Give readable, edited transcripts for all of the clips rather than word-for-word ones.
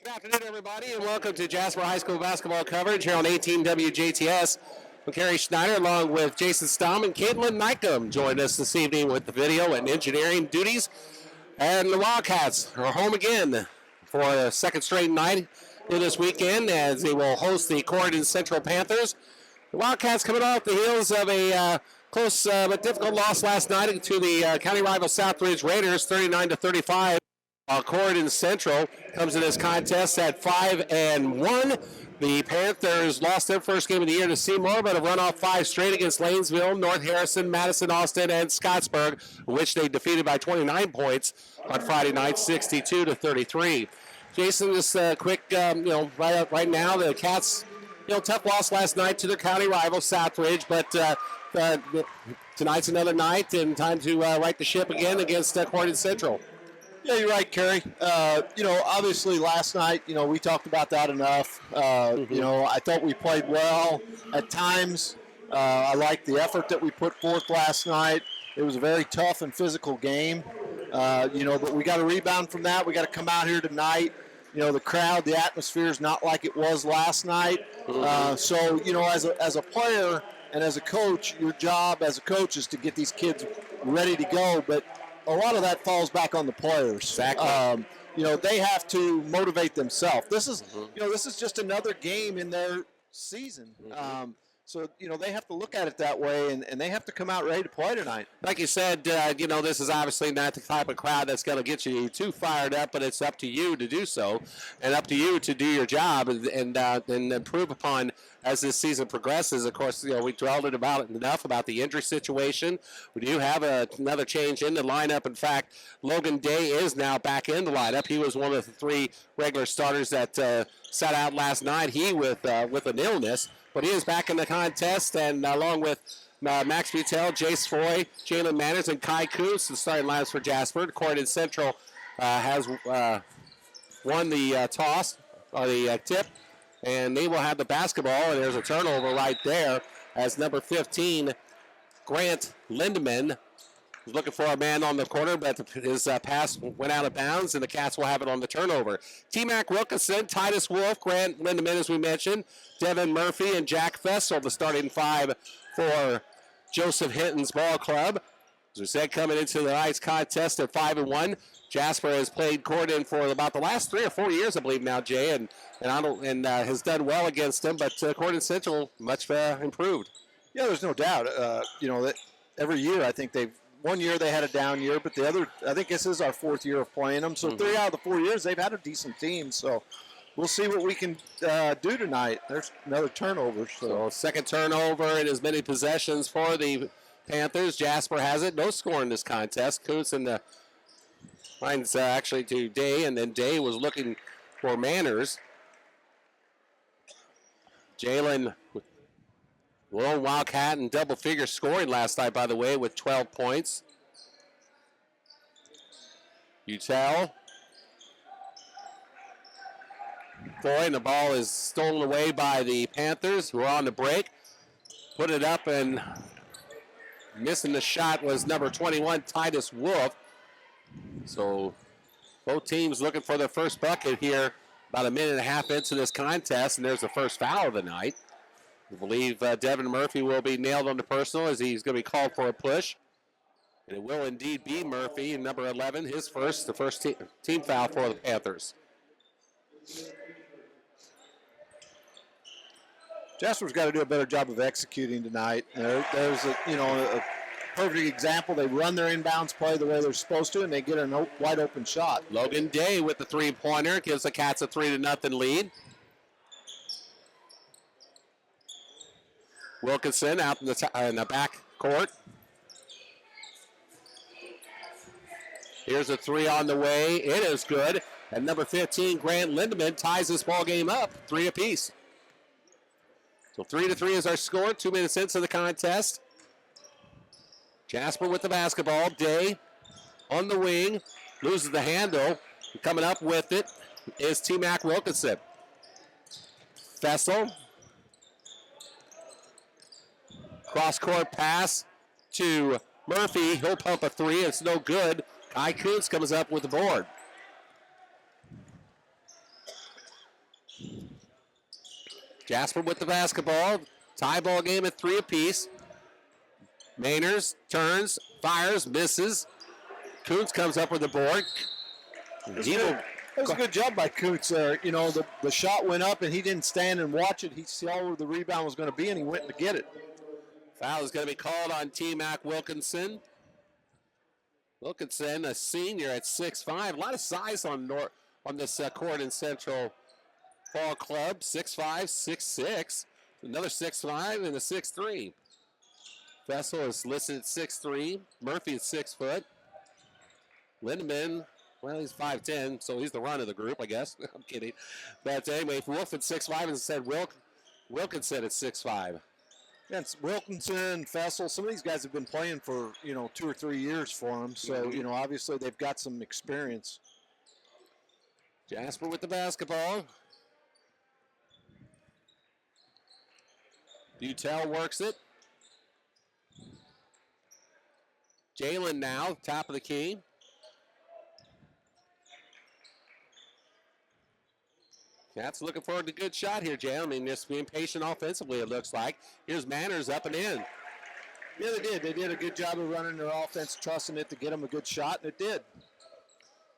Good afternoon, everybody, and welcome to Jasper High School basketball coverage here on 18 WJTS. I'm Carey Schneider, along with Jason Stamm and Caitlin Nykum, joined us this evening with the video and engineering duties. And the Wildcats are home again for a second straight night here this weekend as they will host the Corydon Central Panthers. The Wildcats coming off the heels of a close but difficult loss last night to the county rival Southridge Raiders, 39-35. Corydon Central comes in this contest at 5-1. The Panthers lost their first game of the year to Seymour, but have run off 5 straight against Lanesville, North Harrison, Madison, Austin, and Scottsburg, which they defeated by 29 points on Friday night, 62-33. Jason, just quick, right now the Cats, tough loss last night to their county rival Southridge, but tonight's another night and time to right the ship again against Corydon Central. Yeah, you're right, Carey. Obviously last night, we talked about that enough. I thought we played well at times. I liked the effort that we put forth last night. It was a very tough and physical game, but we got to rebound from that. We got to come out here tonight. The crowd, the atmosphere is not like it was last night. As a player and as a coach, your job as a coach is to get these kids ready to go, but a lot of that falls back on the players. Exactly. They have to motivate themselves. This is just another game in their season. So they have to look at it that way, and they have to come out ready to play tonight. Like you said, this is obviously not the type of crowd that's going to get you too fired up, but it's up to you to do so, and up to you to do your job and improve upon as this season progresses. Of course, we dwelled enough about the injury situation. We do have another change in the lineup. In fact, Logan Day is now back in the lineup. He was one of the 3 regular starters that sat out last night. He with an illness, but he is back in the contest, and along with Max Butel, Jace Foy, Jalen Manners, and Kai Coos, the starting lineups for Jasper. Corydon Central has won the toss, or the tip, and they will have the basketball, and there's a turnover right there as number 15, Grant Lindemann, was looking for a man on the corner, but his pass went out of bounds, and the Cats will have it on the turnover. T-Mac Wilkinson, Titus Wolf, Grant Lindemann, as we mentioned, Devin Murphy, and Jack Fessel, the starting 5 for Joseph Hinton's ball club. As we said, coming into the night's contest at 5-1. Jasper has played Corydon for about the last 3 or 4 years, I believe now, Jay, and has done well against them. But Corydon Central much improved. Yeah, there's no doubt. That every year I think one year they had a down year, but the other, I think this is our 4th year of playing them. So 3 out of the 4 years they've had a decent team. So we'll see what we can do tonight. There's another turnover. So second turnover in as many possessions for the Panthers. Jasper has it. No score in this contest. Coons in the finds actually to Day, and then Day was looking for Manners. Jalen, lone Wildcat in double figure scoring last night, by the way, with 12 points. Butel. Foy, and the ball is stolen away by the Panthers, who are on the break. Put it up, and missing the shot was number 21, Titus Wolf. So both teams looking for their first bucket here about a minute and a half into this contest, and there's the first foul of the night. We believe Devin Murphy will be nailed on the personal as he's going to be called for a push. And it will indeed be Murphy, number 11, the first team foul for the Panthers. Jasper's got to do a better job of executing tonight. There's a perfect example. They run their inbounds play the way they're supposed to, and they get a wide open shot. Logan Day with the 3-pointer gives the Cats a 3-0 lead. Wilkinson out in the back court. Here's a 3 on the way. It is good. And number 15, Grant Lindemann, ties this ball game up, 3 apiece. So 3-3 is our score. 2 minutes into the contest. Jasper with the basketball. Day on the wing. Loses the handle. Coming up with it is T-Mac Wilkinson. Fessel. Cross-court pass to Murphy. He'll pump a 3. It's no good. Kai Kuntz comes up with the board. Jasper with the basketball. Tie ball game at 3 apiece. Mainers turns, fires, misses. Kuntz comes up with the board. That was a good job by Kuntz there. You know, the shot went up, and he didn't stand and watch it. He saw where the rebound was going to be, and he went to get it. Foul is going to be called on T-Mac Wilkinson. Wilkinson, a senior at 6'5". A lot of size on this Corydon Central Ball Club. 6'5", 6'6". Another 6'5", and a 6'3". Vessel is listed at 6'3". Murphy is 6 foot. Lindemann, well, he's 5'10", so he's the run of the group, I guess. I'm kidding. But anyway, Wolf at 6'5", and said Wilkinson at 6'5". Yeah, it's Wilkinson, Fessel. Some of these guys have been playing for, 2 or 3 years for them. So, obviously they've got some experience. Jasper with the basketball. Butel works it. Jalen now, top of the key. Cats looking for a good shot here, Jalen. I mean, just being patient offensively, it looks like. Here's Manners up and in. Yeah, they did. They did a good job of running their offense, trusting it to get them a good shot, and it did.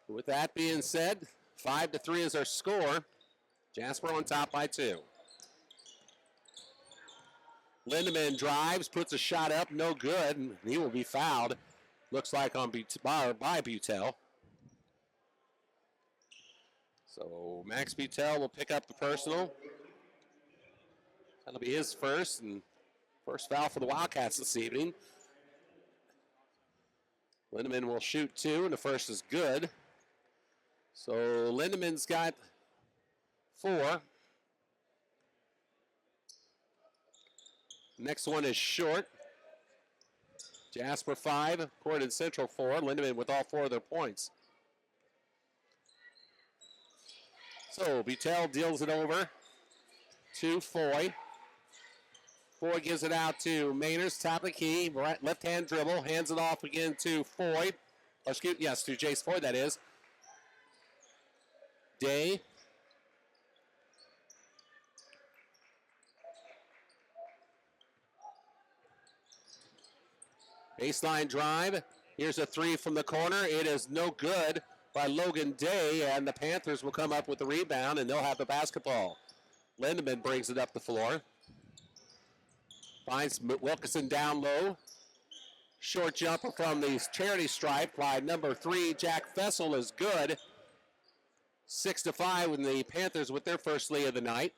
With that being said, 5-3 is our score. Jasper on top by 2. Lindemann drives, puts a shot up, no good, and he will be fouled. Looks like on by Butel. So Max Butel will pick up the personal. That'll be his first, and first foul for the Wildcats this evening. Lindemann will shoot 2, and the first is good. So Lindemann's got 4. Next one is short. Jasper 5, Corydon Central 4. Lindemann with all 4 of their points. So Butel deals it over to Foy. Foy gives it out to Mainers, top of the key, right, left-hand dribble, hands it off again to Foy. To Jace Foy, that is. Day. Baseline drive. Here's a 3 from the corner. It is no good by Logan Day, and the Panthers will come up with the rebound, and they'll have the basketball. Lindemann brings it up the floor. Finds Wilkinson down low. Short jumper from the charity stripe by number 3, Jack Fessel, is good. 6-5 with the Panthers with their first lead of the night.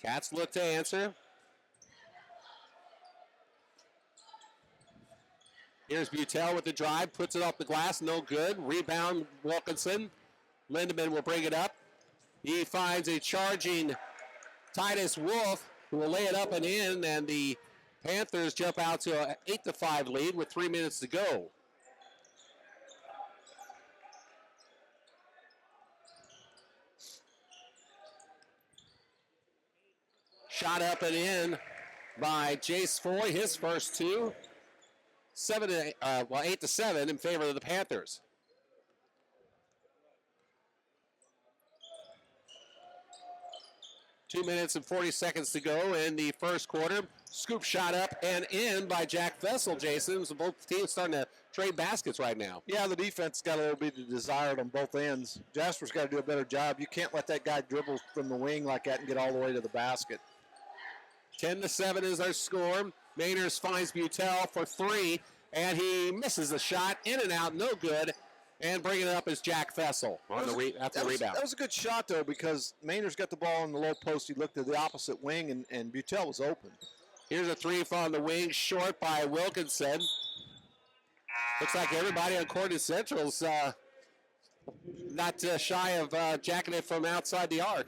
Cats look to answer. Here's Butel with the drive, puts it off the glass, no good. Rebound, Wilkinson. Lindemann will bring it up. He finds a charging Titus Wolf, who will lay it up and in, and the Panthers jump out to an 8-5 lead with 3 minutes to go. Shot up and in by Jace Foy, his first 2. 8-7 in favor of the Panthers. Two minutes and 40 seconds to go in the first quarter. Scoop shot up and in by Jack Fessel, Jason. So both teams starting to trade baskets right now. Yeah, the defense got a little bit of desired on both ends. Jasper's got to do a better job. You can't let that guy dribble from the wing like that and get all the way to the basket. 10-7 is our score. Mainers finds Butel for 3, and he misses the shot. In and out, no good. And bringing it up is Jack Fessel after the rebound. That was a good shot, though, because Mainers got the ball in the low post. He looked to the opposite wing, and Butel was open. Here's a 3 from the wing, short by Wilkinson. Looks like everybody on Corydon Central's not shy of jacking it from outside the arc.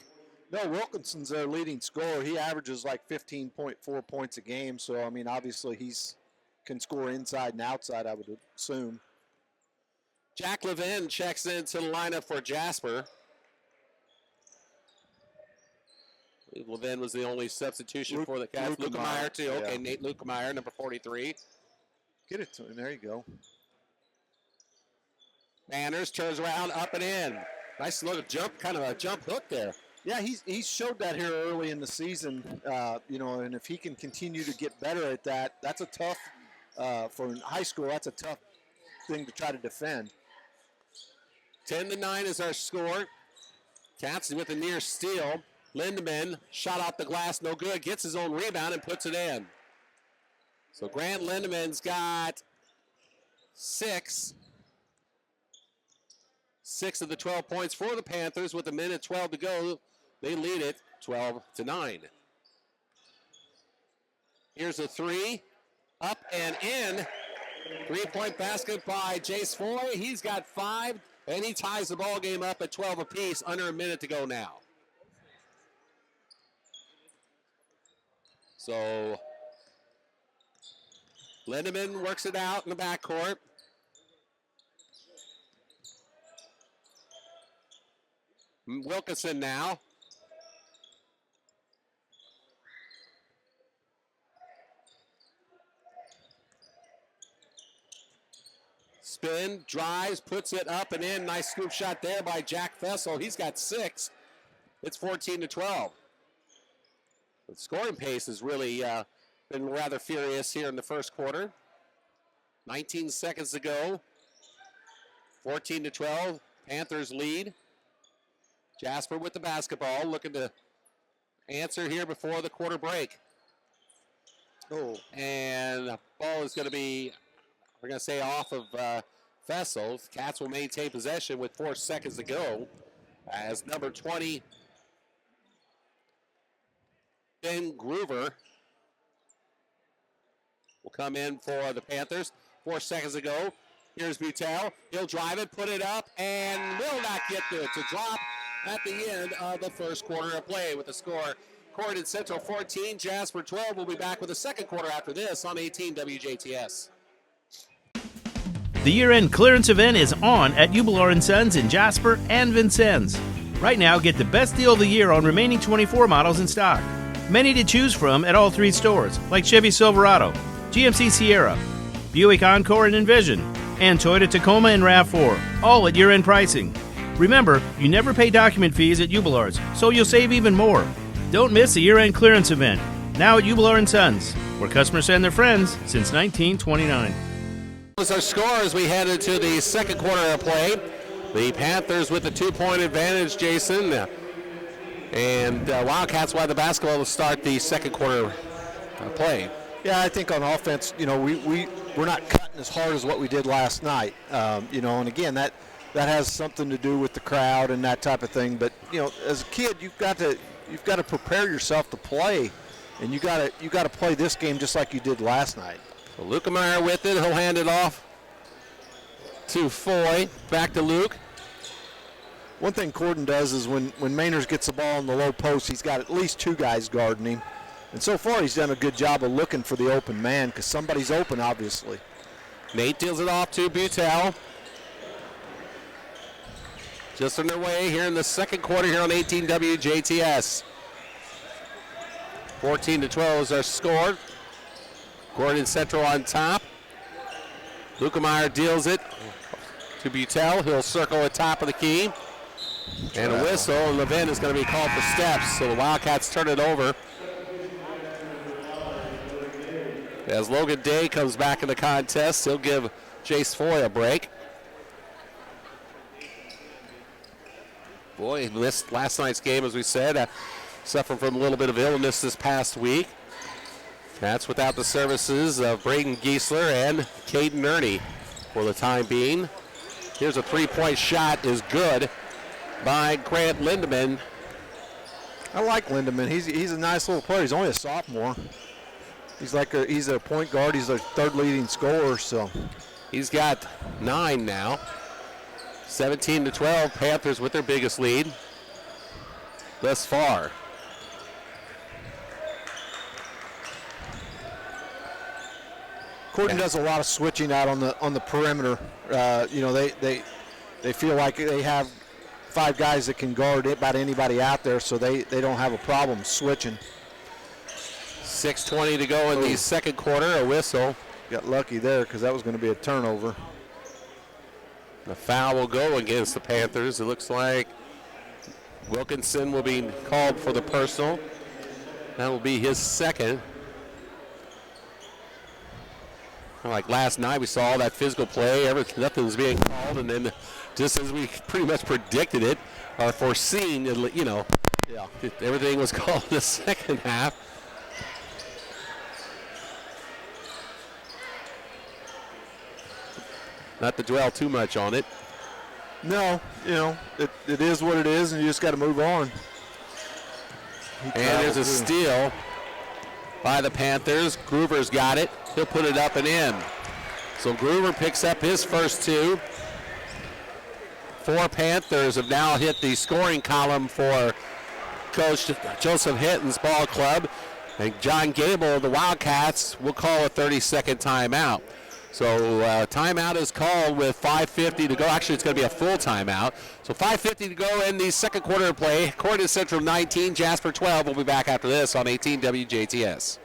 No, Wilkinson's their leading scorer. He averages like 15.4 points a game. So, I mean, obviously he's can score inside and outside, I would assume. Jack Levin checks into the lineup for Jasper. Levin was the only substitution for the Cats. Lukemeyer, too. Okay, yeah. Nate Lukemeyer, number 43. Get it to him. There you go. Manners turns around, up and in. Nice little jump, kind of a jump hook there. Yeah, he's showed that here early in the season, and if he can continue to get better at that, that's a tough, for high school, that's a tough thing to try to defend. 10-9 is our score. Cats with a near steal. Lindemann shot off the glass, no good, gets his own rebound and puts it in. So Grant Lindemann's got 6 of the 12 points for the Panthers with 1:12 to go. They lead it 12-9. Here's a 3, up and in. 3-point basket by Jace Foy. He's got 5, and he ties the ball game up at 12 apiece. Under a minute to go now. So Lindemann works it out in the backcourt. Wilkinson now. Spin, drives, puts it up and in. Nice scoop shot there by Jack Fessel. He's got 6. It's 14-12. The scoring pace has really been rather furious here in the first quarter. 19 seconds to go. 14-12. Panthers lead. Jasper with the basketball, looking to answer here before the quarter break. Oh, and the ball is going to be, we're going to say, off of Fessel. Cats will maintain possession with 4 seconds to go as number 20, Ben Groover, will come in for the Panthers. 4 seconds to go. Here's Butel. He'll drive it, put it up, and will not get there to drop at the end of the first quarter of play with the score. Corydon Central 14, Jasper 12. We'll be back with the second quarter after this on 18 WJTS. The year-end clearance event is on at Ubelor & Sons in Jasper and Vincennes. Right now, get the best deal of the year on remaining 24 models in stock. Many to choose from at all 3 stores, like Chevy Silverado, GMC Sierra, Buick Encore and Envision, and Toyota Tacoma and RAV4, all at year-end pricing. Remember, you never pay document fees at Ubelor's, so you'll save even more. Don't miss the year-end clearance event, now at Ubelor & Sons, where customers send their friends since 1929. As our score as we head into the second quarter of play, the Panthers with the 2-point advantage, Jason, and Wildcats will have the basketball to start the second quarter play. Yeah, I think on offense, we're not cutting as hard as what we did last night, and again, that has something to do with the crowd and that type of thing. But as a kid, you've got to prepare yourself to play, and you got to play this game just like you did last night. So Lukemeyer with it. He'll hand it off to Foy. Back to Luke. One thing Corydon does is when Mainers gets the ball in the low post, he's got at least 2 guys guarding him. And so far, he's done a good job of looking for the open man because somebody's open, obviously. Nate deals it off to Butel. Just underway here in the second quarter here on 18 WJTS. 14-12 is our score. Corydon Central on top. Lukemeyer deals it to Butel. He'll circle at top of the key. And a whistle, and Levin is going to be called for steps. So the Wildcats turn it over. As Logan Day comes back in the contest, he'll give Jace Foy a break. Boy, he missed last night's game, as we said, suffering from a little bit of illness this past week. That's without the services of Braden Giesler and Caden Ernie for the time being. Here's a 3-point shot, is good by Grant Lindemann. I like Lindemann. He's a nice little player. He's only a sophomore. He's a point guard. He's their 3rd leading scorer. So he's got 9 now. 17-12, Panthers with their biggest lead thus far. Corydon does a lot of switching out on the perimeter. They feel like they have 5 guys that can guard about anybody out there, so they don't have a problem switching. 6:20 to go in the second quarter. A whistle. Got lucky there because that was going to be a turnover. The foul will go against the Panthers. It looks like Wilkinson will be called for the personal. That will be his second. Like last night, we saw all that physical play. Nothing was being called, and then just as we pretty much predicted it or foreseen, everything was called in the second half. Not to dwell too much on it. No, it is what it is, and you just got to move on. And there's a steal by the Panthers. Groover's got it. He'll put it up and in. So Groover picks up his first two. 4 Panthers have now hit the scoring column for Coach Joseph Hinton's ball club. And John Gable of the Wildcats will call a 30-second timeout. So timeout is called with 5:50 to go. Actually, it's going to be a full timeout. So 5:50 to go in the second quarter of play. Corydon Central 19, Jasper 12. We'll be back after this on 18 WJTS.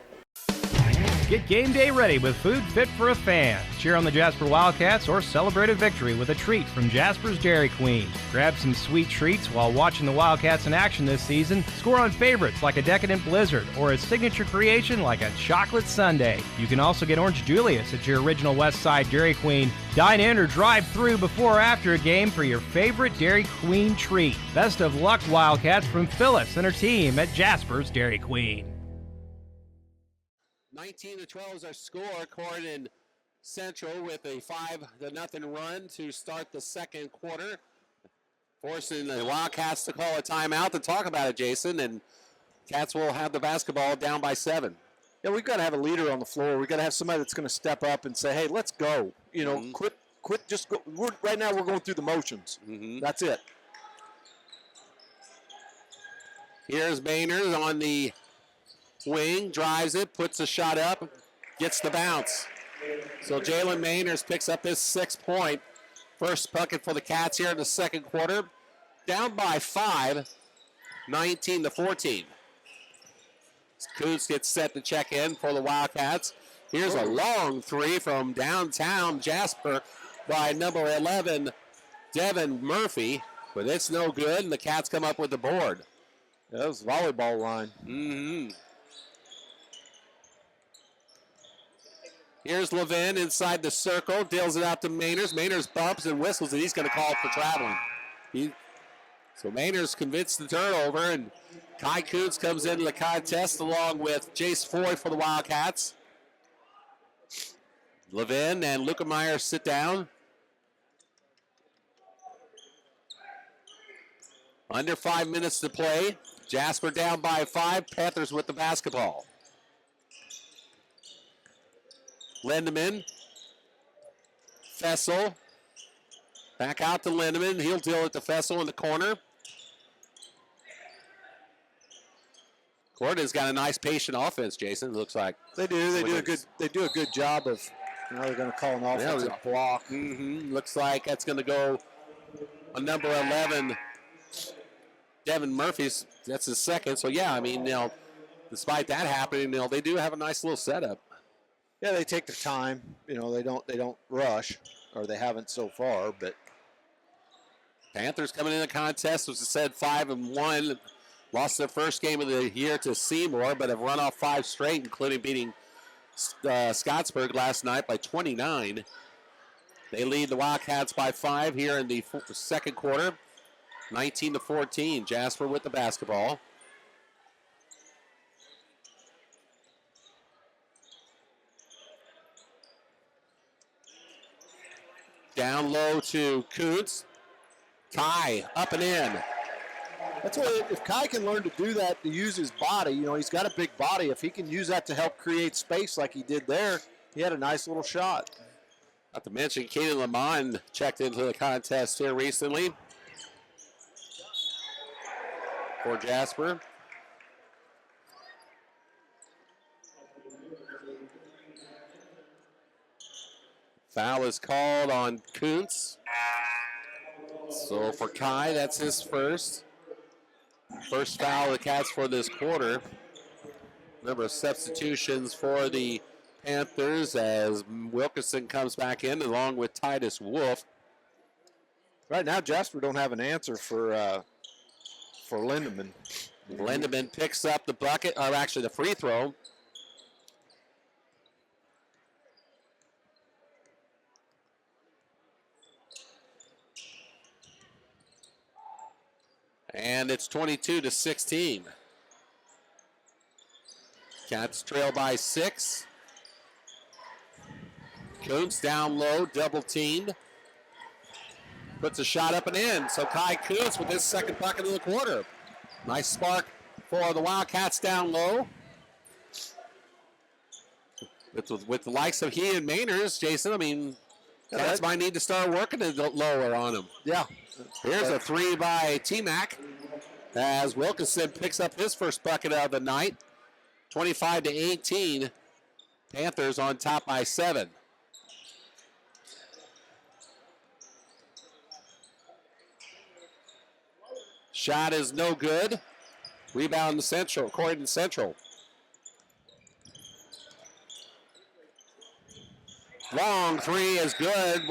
Get game day ready with food fit for a fan. Cheer on the Jasper Wildcats or celebrate a victory with a treat from Jasper's Dairy Queen. Grab some sweet treats while watching the Wildcats in action this season. Score on favorites like a decadent blizzard or a signature creation like a chocolate sundae. You can also get Orange Julius at your original West Side Dairy Queen. Dine in or drive through before or after a game for your favorite Dairy Queen treat. Best of luck, Wildcats, from Phyllis and her team at Jasper's Dairy Queen. 19-12 is our score. Corydon Central with a 5-0 run to start the second quarter, forcing the Wildcats to call a timeout to talk about it, Jason, and Cats will have the basketball down by 7. Yeah, we've got to have a leader on the floor. We've got to have somebody that's going to step up and say, hey, let's go. Quit, just go. Right now we're going through the motions. That's it. Here's Maynard on the wing, drives it, puts a shot up, gets the bounce. So Jalen Maynard picks up his 6th point. First bucket for the Cats here in the second quarter. Down by 5, 19-14. Coons gets set to check in for the Wildcats. Here's a long three from downtown Jasper by number 11, Devin Murphy, but it's no good, and the Cats come up with the board. Yeah, that was volleyball line. Here's Levin inside the circle, deals it out to Maynard. Maynard bumps and whistles, and he's going to call it for traveling. So Maynard's convinced the turnover, and Kai Kuntz comes into the contest along with Jace Foy for the Wildcats. Levin and Luca Meyer sit down. Under 5 minutes to play. Jasper down by 5. Panthers with the basketball. Lindemann. Fessel. Back out to Lindemann. He'll deal it to Fessel in the corner. Corydon's got a nice patient offense, Jason, it looks like. They do. They do a good job of, they're going to call an offensive block. Looks like that's going to go on number 11, Devin Murphy's. That's his second. So, yeah, despite that happening, they do have a nice little setup. Yeah, they take their time. They don't rush, or they haven't so far. But Panthers coming in the contest, as I said, 5-1. Lost their first game of the year to Seymour, but have run off 5 straight, including beating Scottsburg last night by 29. They lead the Wildcats by 5 here in the second quarter, 19-14. Jasper with the basketball. Down low to Kuntz. Kai up and in. That's what, if Kai can learn to do that, to use his body, he's got a big body. If he can use that to help create space like he did there, he had a nice little shot. Not to mention, Keenan Lamont checked into the contest here recently for Jasper. Foul is called on Kuntz. So for Kai, that's his first. First foul of the Cats for this quarter. Number of substitutions for the Panthers as Wilkinson comes back in along with Titus Wolf. Right now, Jasper don't have an answer for Lindemann. Lindemann picks up the bucket, or actually the free throw. And it's 22-16. Cats trail by 6. Kuntz down low, double teamed. Puts a shot up and in. So Kai Kuntz with his second bucket of the quarter. Nice spark for the Wildcats down low. With the likes of he and Mainers, Jason, I mean, Cats might need to start working it lower on him. Yeah. Here's a 3 by T-Mac as Wilkinson picks up his first bucket of the night. 25-18. Panthers on top by 7. Shot is no good. Rebound to Central, Corydon Central. Long 3 is good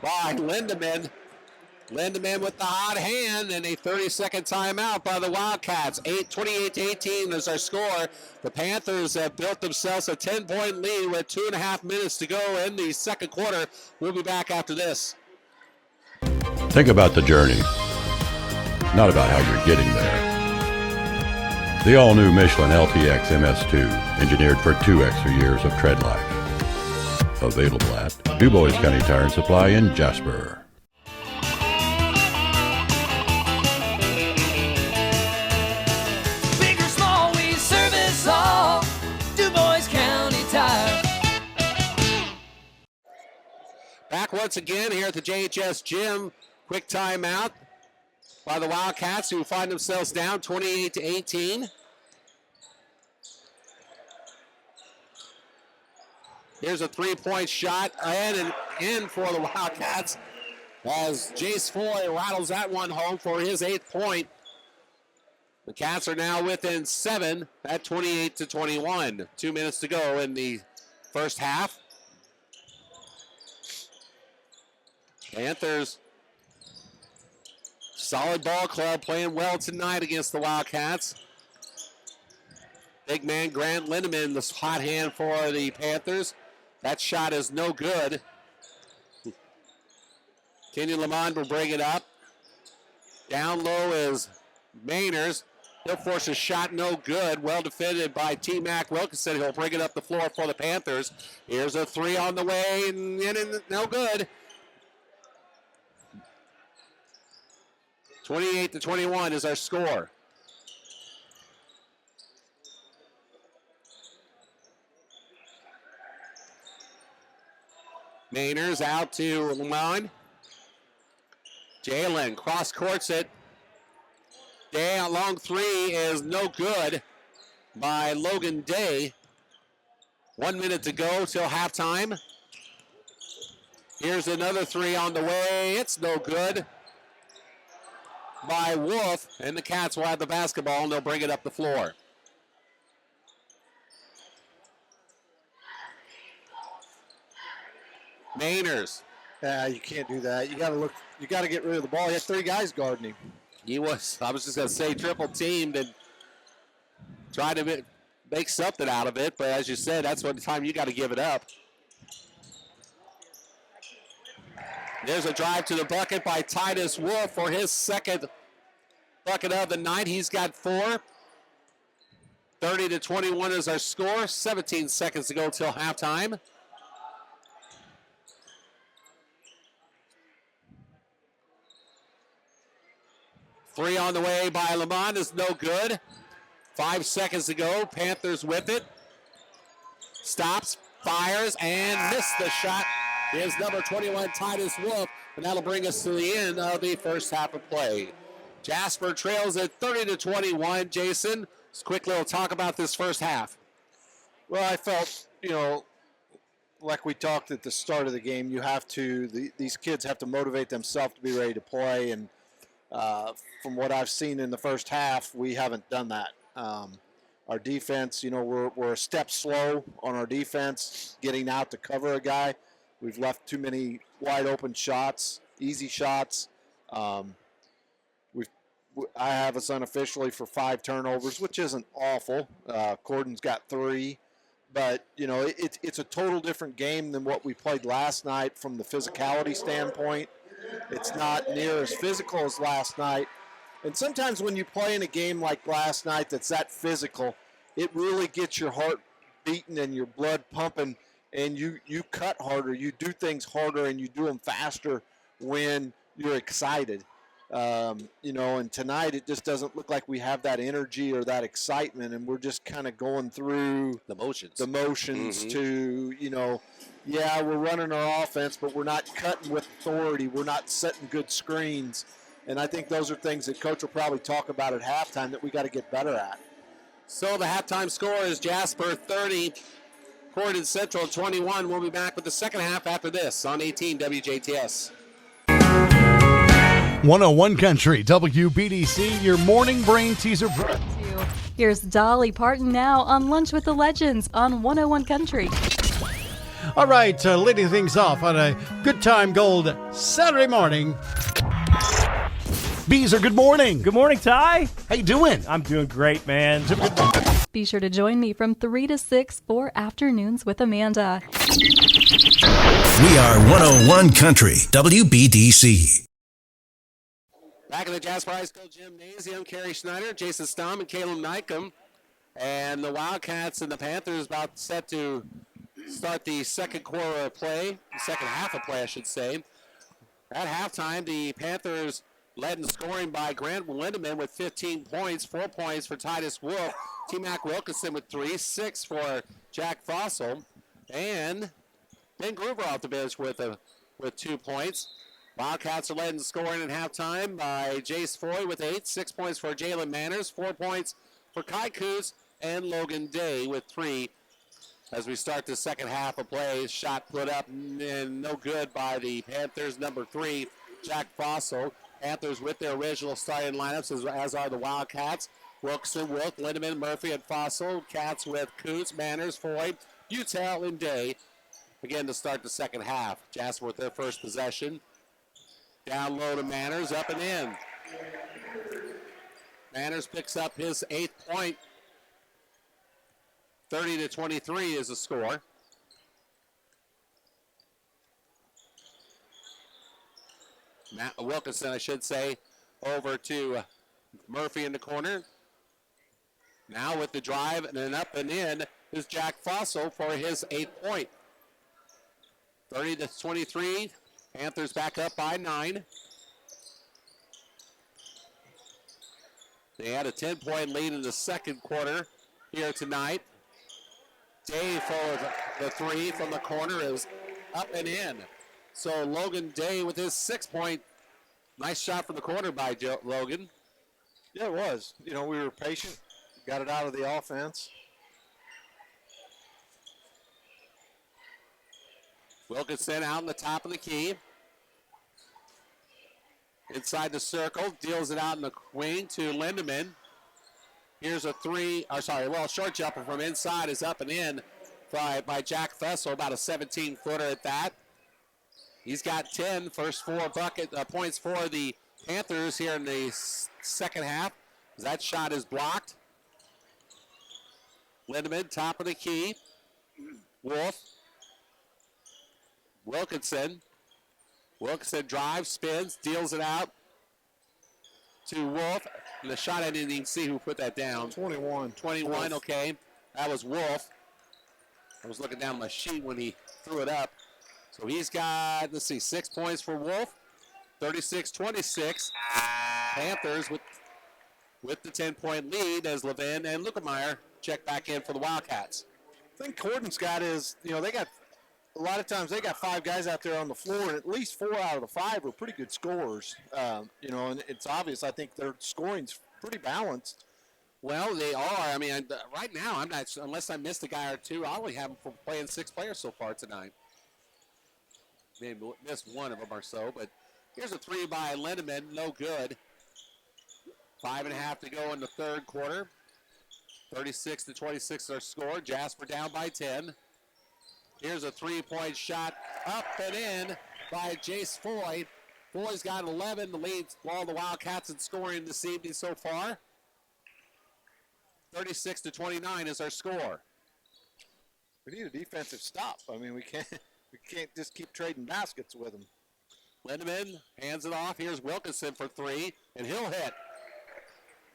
by Lindemann. Lindemann with the hot hand and a 30-second timeout by the Wildcats. 28-18 is our score. The Panthers have built themselves a 10-point lead with 2.5 minutes to go in the second quarter. We'll be back after this. Think about the journey, not about how you're getting there. The all-new Michelin LTX MS2, engineered for 2 extra years of tread life. Available at DuBois County Tire and Supply in Jasper. Big or small, we service all. DuBois County Tire. Back once again here at the JHS gym. Quick timeout by the Wildcats, who find themselves down 28-18. Here's a 3-point shot ahead and in for the Wildcats as Jace Foy rattles that one home for his 8th point. The Cats are now within 7 at 28-21. 2 minutes to go in the first half. Panthers, solid ball club, playing well tonight against the Wildcats. Big man Grant Lindemann, the hot hand for the Panthers. That shot is no good. Kenyon Lamond will bring it up. Down low is Mainers. He'll force a shot, no good. Well defended by T-Mac Wilkinson. He'll bring it up the floor for the Panthers. Here's a 3 on the way, and no good. 28-21 is our score. Mainers out to Lamond. Jalen cross courts it. Day on long 3 is no good by Logan Day. 1 minute to go till halftime. Here's another 3 on the way. It's no good by Wolf, and the Cats will have the basketball and they'll bring it up the floor. Mainers. You can't do that. You got to look. You got to get rid of the ball. He had 3 guys guarding him. I was just going to say triple teamed and try to make something out of it, but as you said, that's what the time you got to give it up. There's a drive to the bucket by Titus Wolf for his second bucket of the night. He's got 4. 30-21 is our score. 17 seconds to go till halftime. Three on the way by Lamont is no good. 5 seconds to go. Panthers with it. Stops, fires, and missed the shot. Is number 21, Titus Wolf, and that'll bring us to the end of the first half of play. Jasper trails at 30-21. Jason, just a quick little talk about this first half. Well, I felt, like we talked at the start of the game, these kids have to motivate themselves to be ready to play, and from what I've seen in the first half, we haven't done that. Our defense, we're a step slow on our defense, getting out to cover a guy. We've left too many wide open shots, easy shots. I have us unofficially for 5 turnovers, which isn't awful. Corydon's got 3. But, it's a total different game than what we played last night from the physicality standpoint. It's not near as physical as last night. And sometimes when you play in a game like last night that's that physical, it really gets your heart beating and your blood pumping, and you cut harder, you do things harder, and you do them faster when you're excited. And tonight it just doesn't look like we have that energy or that excitement, and we're just kind of going through the motions mm-hmm. to, we're running our offense, but we're not cutting with authority. We're not setting good screens. And I think those are things that Coach will probably talk about at halftime that we got to get better at. So the halftime score is Jasper 30, Corydon Central 21. We'll be back with the second half after this on 18 WJTS. 101 Country, WBDC, your morning brain teaser. Here's Dolly Parton now on Lunch with the Legends on 101 Country. All right, leading things off on a Good Time Gold Saturday morning. Beezer, good morning. Good morning, Ty. How you doing? I'm doing great, man. Be sure to join me from 3 to 6 for Afternoons with Amanda. We are 101 Country, WBDC. Back in the Jasper High School Gymnasium, Carey Schneider, Jason Stamm, and Caleb Nykum. And the Wildcats and the Panthers about set to start the second quarter of play, the second half of play, I should say. At halftime, the Panthers led in scoring by Grant Lindemann with 15 points, 4 points for Titus Wolf, T-Mac Wilkinson with 3, 6 for Jack Fossil, and Ben Groover off the bench with 2 points. Wildcats are led in scoring at halftime by Jace Foy with 8, 6 points for Jalen Manners, 4 points for Kai Coos, and Logan Day with 3. As we start the second half of play, shot put up and no good by the Panthers. Number 3, Jack Fossil. Panthers with their original starting lineups, as are the Wildcats. Wilkinson, Wolf, Lindemann, Murphy, and Fossil. Cats with Coos, Manners, Foy, Utel, and Day. Again to start the second half. Jasper with their first possession. Down low to Manners, up and in. Manners picks up his 8th point. 30-23 is the score. Wilkinson, I should say, over to Murphy in the corner. Now with the drive and then up and in is Jack Fossil for his 8th point. 30-23. Panthers back up by 9. They had a 10-point lead in the second quarter here tonight. Day for the 3 from the corner is up and in. So Logan Day with his 6-point. Nice shot from the corner by Logan. Yeah, it was. We were patient, got it out of the offense. Wilkinson out on the top of the key. Inside the circle, deals it out in the wing to Lindemann. Here's a short jumper from inside is up and in by Jack Fessel, about a 17-footer at that. He's got 10, first 4 points for the Panthers here in the second half. That shot is blocked. Lindemann, top of the key. Wolf. Wilkinson drives, spins, deals it out to Wolf. And the shot, I didn't even see who put that down. 21, okay. That was Wolf. I was looking down my sheet when he threw it up. So he's got, 6 points for Wolf. 36-26. Panthers with the 10-point lead as Levin and Lukemeyer check back in for the Wildcats. I think Corydon's got they got a lot of times they got 5 guys out there on the floor, and at least 4 out of the 5 are pretty good scorers. And it's obvious. I think their scoring's pretty balanced. Well, they are. Right now, I'm not, unless I missed a guy or two, I only have them for playing 6 players so far tonight. Maybe missed one of them or so, but here's a 3 by Lindemann, no good. 5.5 to go in the third quarter. 36-26 is our score. Jasper down by 10. Here's a 3-point shot up and in by Jace Foy Boys got 11. The lead, all the Wildcats in scoring this evening so far. 36-29 is our score. We need a defensive stop. I mean, we can't just keep trading baskets with them. Lindemann hands it off. Here's Wilkinson for three, and he'll hit.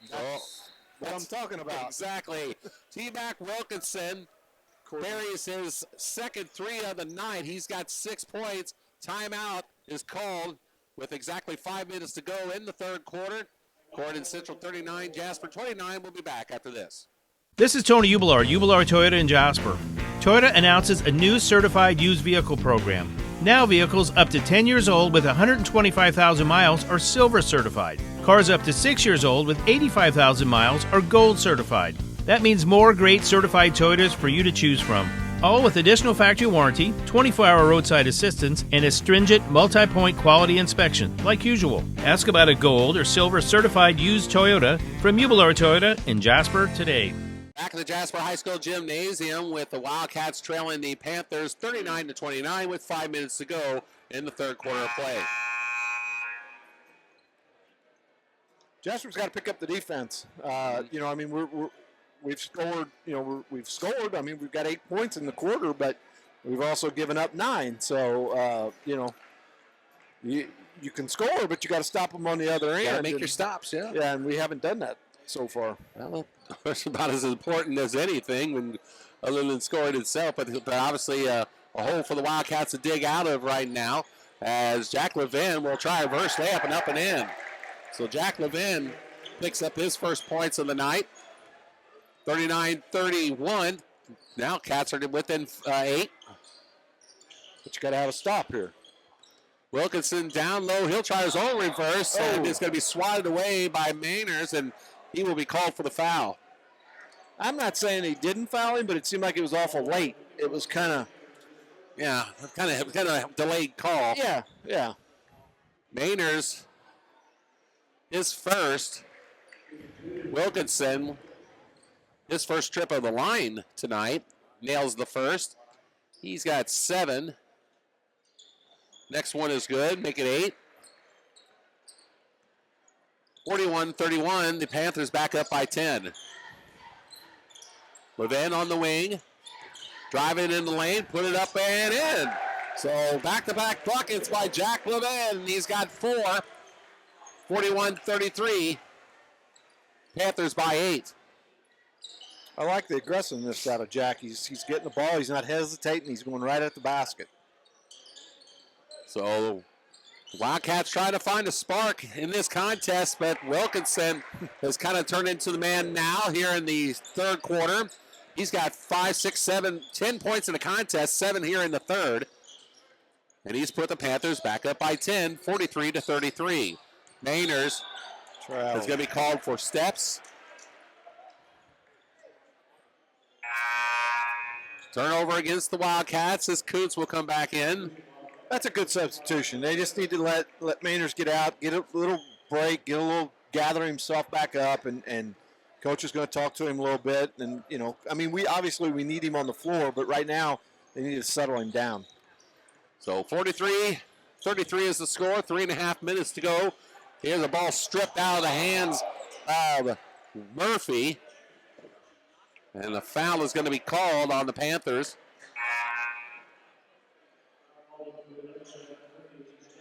That's what I'm talking about. Exactly. T-Mac Wilkinson buries his second three of the night. He's got 6 points. Timeout is called with exactly 5 minutes to go in the third quarter. Corydon Central 39, Jasper 29. We'll be back after this. This is Tony Ubelar, Ubelar Toyota in Jasper. Toyota announces a new certified used vehicle program. Now vehicles up to 10 years old with 125,000 miles are silver certified. Cars up to 6 years old with 85,000 miles are gold certified. That means more great certified Toyotas for you to choose from. All with additional factory warranty, 24-hour roadside assistance, and a stringent multi-point quality inspection, like usual. Ask about a gold or silver certified used Toyota from Ubelar Toyota in Jasper today. Back at the Jasper High School Gymnasium with the Wildcats trailing the Panthers 39-29 with 5 minutes to go in the third quarter of play. Jasper's got to pick up the defense. You know, I mean, we've scored. You know, we've scored. I mean, we've got 8 points in the quarter, but we've also given up 9. So you know, you can score, but you got to stop them on the other end. Got to make your stops, yeah. Yeah, and we haven't done that so far. Well, it's about as important as anything, other than scoring itself. But obviously, a hole for the Wildcats to dig out of right now, as Jack Levin will try a reverse layup and up and in. So Jack Levin picks up his first points of the night. 39-31. Now Cats are within 8. But you got to have a stop here. Wilkinson down low. He'll try his own reverse. And it's going to be swatted away by Mainers, and he will be called for the foul. I'm not saying he didn't foul him, but it seemed like it was awful late. It was kind of delayed call. Yeah. Mainers is first. Wilkinson, his first trip of the line tonight, nails the first. He's got 7. Next one is good, make it 8. 41-31, the Panthers back up by 10. Levin on the wing, driving in the lane, put it up and in. So back-to-back buckets by Jack Levin. He's got 4. 41-33, Panthers by 8. I like the aggressiveness out of Jack. He's getting the ball. He's not hesitating. He's going right at the basket. So Wildcats trying to find a spark in this contest, but Wilkinson has kind of turned into the man now here in the third quarter. He's got 5, 6, 7, 10 points in the contest, 7 here in the third. And he's put the Panthers back up by 10, 43-33. Mainers is going to be called for steps. Turnover against the Wildcats as Kuntz will come back in. That's a good substitution. They just need to let Mainers get out, get a little break, gather himself back up, and coach is going to talk to him a little bit. And, you know, I mean, we need him on the floor, but right now they need to settle him down. So 43-33 is the score, 3.5 minutes to go. Here's a ball stripped out of the hands of Murphy. And the foul is going to be called on the Panthers.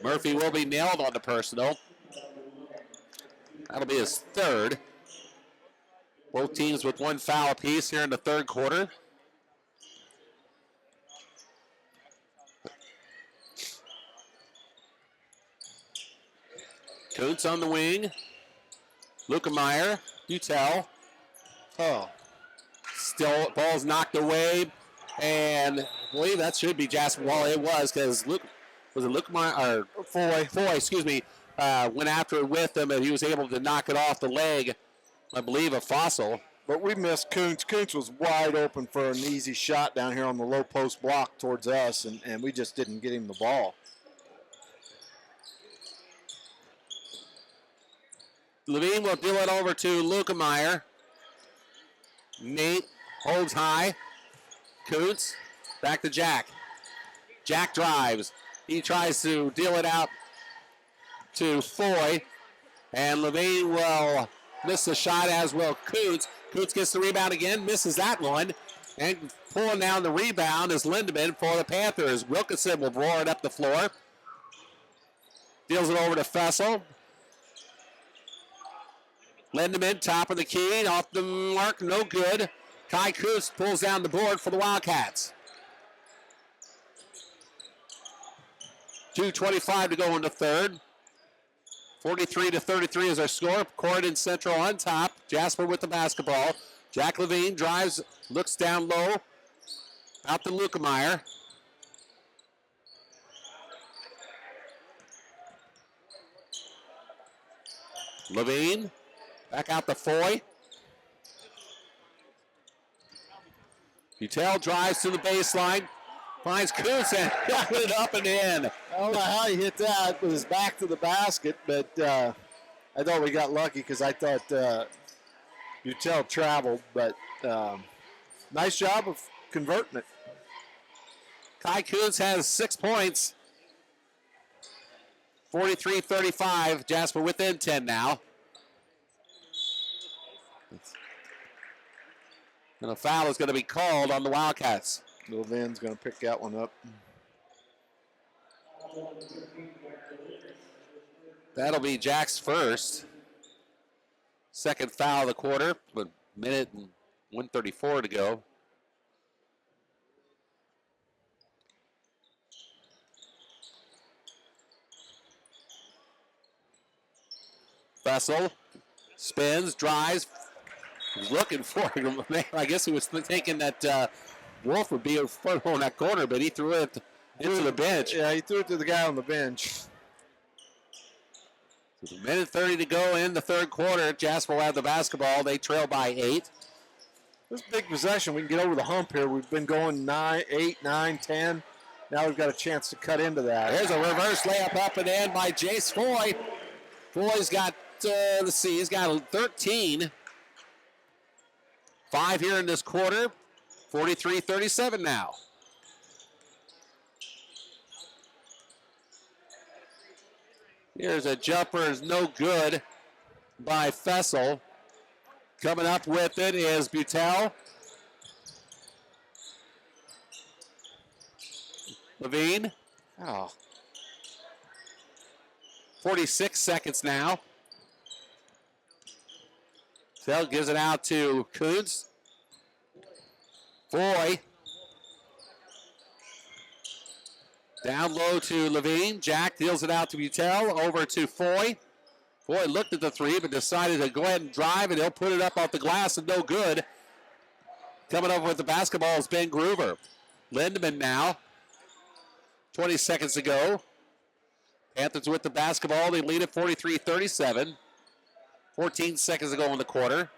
Murphy will be nailed on the personal. That'll be his third. Both teams with 1 foul apiece here in the third quarter. Kuntz on the wing. Lukemeyer, Butel. Still, ball's knocked away. And I believe that should be Jasper. Well, it was because Lukemeyer, or Foy, excuse me, went after it with him, and he was able to knock it off the leg, I believe, of Fossil. But we missed Kuntz. Kuntz was wide open for an easy shot down here on the low post block towards us, and we just didn't get him the ball. Levine will deal it over to Lukemeyer. Nate holds high. Kuntz back to Jack. Jack drives. He tries to deal it out to Foy. And Levine will miss the shot, as will Coots. Coots gets the rebound again, misses that one. And pulling down the rebound is Lindemann for the Panthers. Wilkinson will roar it up the floor. Deals it over to Fessel. Lindemann, top of the key, off the mark, no good. Kai Coots pulls down the board for the Wildcats. 2:25 to go in the third. 43-33 is our score. Corydon Central on top. Jasper with the basketball. Jack Levine drives, looks down low. Out to Lukemeyer. Levine, back out to Foy. Butel drives to the baseline. Finds Coots and got it up and in. I don't know how he hit that with his back to the basket, but I thought we got lucky because I thought Butel traveled, but nice job of converting it. Kai Coots has 6 points. 43-35. Jasper within 10 now. And a foul is going to be called on the Wildcats. Levine's going to pick that one up. That'll be Jack's first. Second foul of the quarter, with a minute and 1:34 to go. Fessel spins, drives. He's looking for him. I guess he was thinking that Wolf would be in front on that corner, but he threw it into the bench. Yeah, he threw it to the guy on the bench. There's a minute 30 to go in the third quarter. Jasper will have the basketball. They trail by 8. This is a big possession. We can get over the hump here. We've been going 9, 8, 9, 10. Now we've got a chance to cut into that. There's a reverse layup up and in by Jace Foy. Foy's got, let's see, he's got 13. 5 here in this quarter. 43-37 now. Here's a jumper, is no good by Fessel. Coming up with it is Butel. Levine. Oh. 46 seconds now. Butel gives it out to Kuntz. Foy. Down low to Levine. Jack deals it out to Butel. Over to Foy. Foy looked at the three, but decided to go ahead and drive, and he'll put it up off the glass and no good. Coming over with the basketball is Ben Groover. Lindemann now. 20 seconds to go. Panthers with the basketball. They lead at 43-37. 14 seconds to go in the quarter.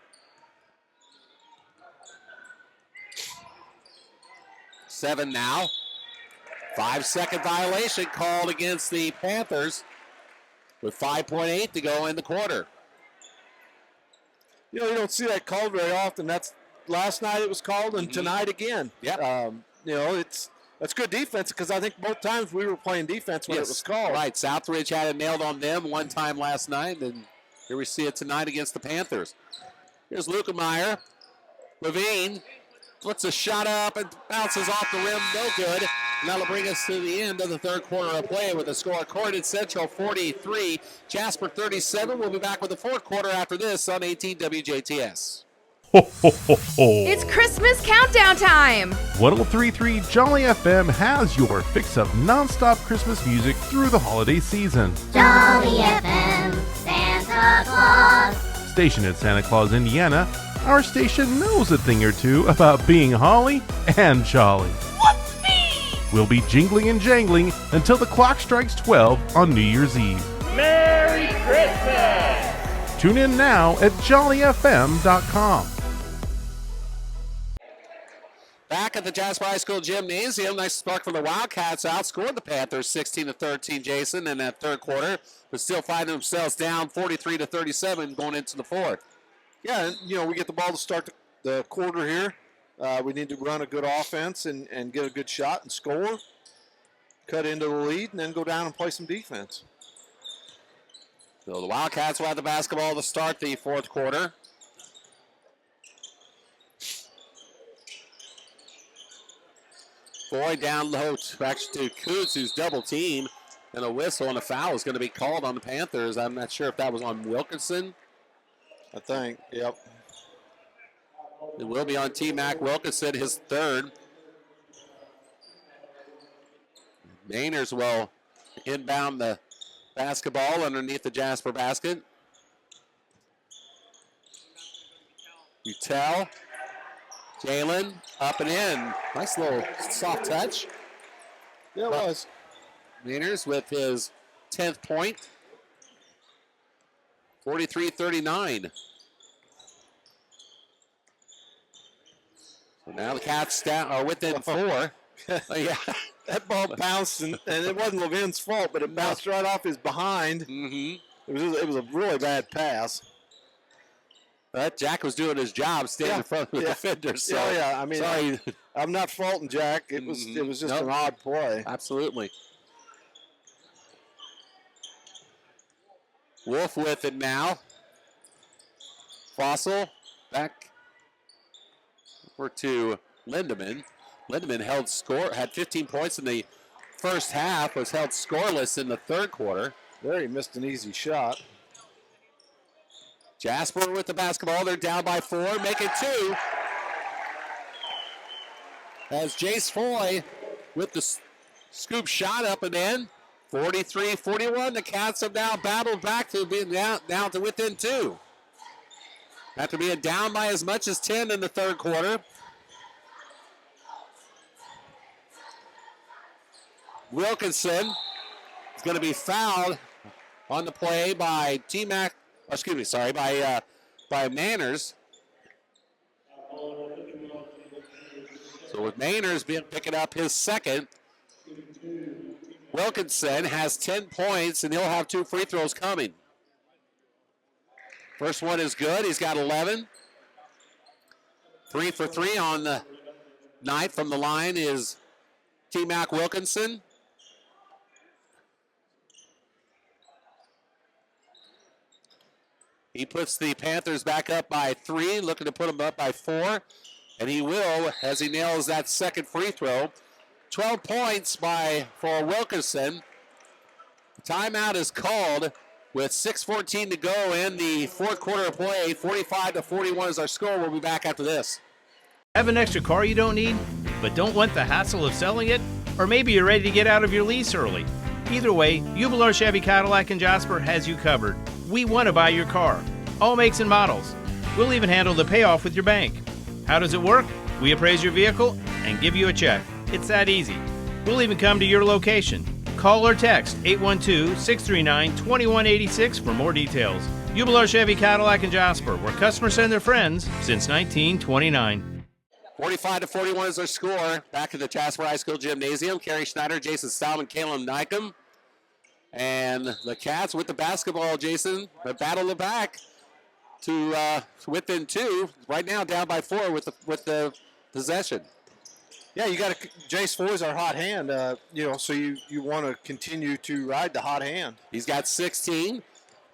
7 now. 5-second violation called against the Panthers with 5.8 to go in the quarter. You know, you don't see that called very often. That's last night it was called, and tonight again. Yep. You know, that's good defense because I think both times we were playing defense when it was called. Right. Southridge had it nailed on them one time last night, and here we see it tonight against the Panthers. Here's Lukemeyer. Levine puts a shot up and bounces off the rim. No good. And that'll bring us to the end of the third quarter of play with a score. Corydon Central 43, Jasper 37. We'll be back with the fourth quarter after this on 18 WJTS. Ho, ho, ho, ho. It's Christmas countdown time! 103.3 Jolly FM has your fix of non-stop Christmas music through the holiday season. Jolly FM, Santa Claus. Stationed in Santa Claus, Indiana, our station knows a thing or two about being holly and jolly. We'll be jingling and jangling until the clock strikes 12 on New Year's Eve. Merry Christmas! Tune in now at jollyfm.com. Back at the Jasper High School Gymnasium, nice spark from the Wildcats. Outscored the Panthers 16-13, Jason, in that third quarter, but still finding themselves down 43-37 going into the fourth. Yeah, and, you know, we get the ball to start the quarter here. We need to run a good offense and get a good shot and score, cut into the lead, and then go down and play some defense. So the Wildcats will have the basketball to start the fourth quarter. Boy down low actually to Kutz, who's double teamed, and a whistle and a foul is going to be called on the Panthers. I'm not sure if that was on Wilkinson. I think, yep. It will be on T-Mac Wilkinson, his third. Mainers will inbound the basketball underneath the Jasper basket. Utel. Jalen up and in. Nice little soft touch. Yeah, it was. Mainers with his 10th point. 43-39. So now the Cats are within 4. Yeah, that ball bounced, and it wasn't Levin's fault, but it bounced right off his behind. Mm-hmm. It was a really bad pass. But Jack was doing his job, standing in front of the defenders. So yeah. I mean, sorry. I'm not faulting Jack. It was just an odd play. Absolutely. Wolf with it now. Fossil back over to Lindemann. Lindemann had 15 points in the first half, was held scoreless in the third quarter. There he missed an easy shot. Jasper with the basketball. They're down by 4, making 2. As Jace Foy with the scoop shot up and in. 43-41. The Cats have now battled back to being down to within 2. After being down by as much as 10 in the third quarter. Wilkinson is going to be fouled on the play by by Manners. So with Manners picking up his second, Wilkinson has 10 points, and he'll have 2 free throws coming. First one is good. He's got 11. 3 for 3 on the night from the line is T-Mac Wilkinson. He puts the Panthers back up by 3, looking to put them up by 4. And he will as he nails that second free throw. 12 points for Wilkinson. Timeout is called with 6:14 to go in the fourth quarter of play. 45-41 is our score. We'll be back after this. Have an extra car you don't need, but don't want the hassle of selling it? Or maybe you're ready to get out of your lease early. Either way, Ubler Chevy Cadillac in Jasper has you covered. We want to buy your car. All makes and models. We'll even handle the payoff with your bank. How does it work? We appraise your vehicle and give you a check. It's that easy. We'll even come to your location. Call or text 812-639-2186 for more details. Ubler Chevy Cadillac in Jasper, where customers send their friends since 1929. 45-41 is our score. Back at the Jasper High School Gymnasium. Carey Schneider, Jason Stamm, and Caleb Nykum. And the Cats with the basketball, Jason, they battle the back to within 2. Right now down by 4 with the possession. Yeah, you got to. Jace Foy's our hot hand. So you want to continue to ride the hot hand. He's got 16.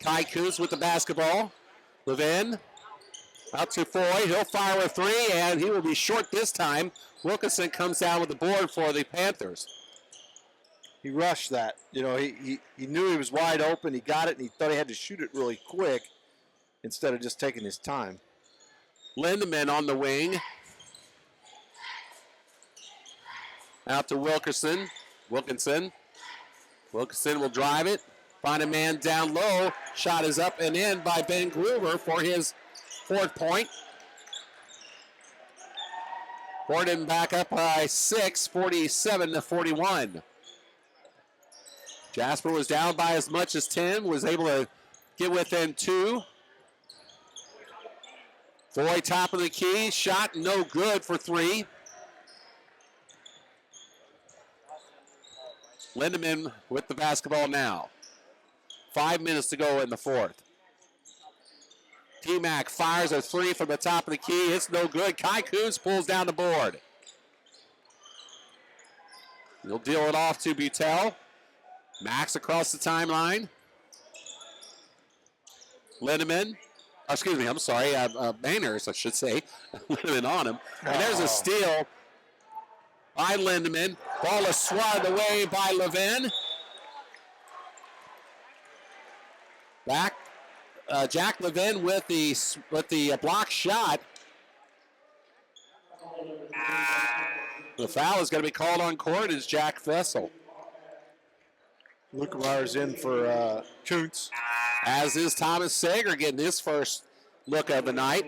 Kai Kuz with the basketball. Levin out to Foy. He'll fire a 3, and he will be short this time. Wilkinson comes down with the board for the Panthers. He rushed that. He knew he was wide open. He got it, and he thought he had to shoot it really quick instead of just taking his time. Lindemann on the wing. Out to Wilkinson. Wilkinson will drive it. Find a man down low. Shot is up and in by Ben Gruber for his 4th point. Corydon back up by 6, 47-41. Jasper was down by as much as 10, was able to get within 2. Foy top of the key, shot no good for 3. Lindemann with the basketball now. 5 minutes to go in the fourth. T-Mac fires a 3 from the top of the key. It's no good. Kai Kuz pulls down the board. He'll deal it off to Butel. Max across the timeline. Lindemann. Excuse me, I'm sorry. Manners, I should say. Lindemann on him. And there's a steal by Lindemann. Ball is swatted away by Levin. Back, Jack Levin with the block shot. The foul is going to be called on court as Jack Vessel. Lukemeyer's in for Kuntz. As is Thomas Sager getting his first look of the night.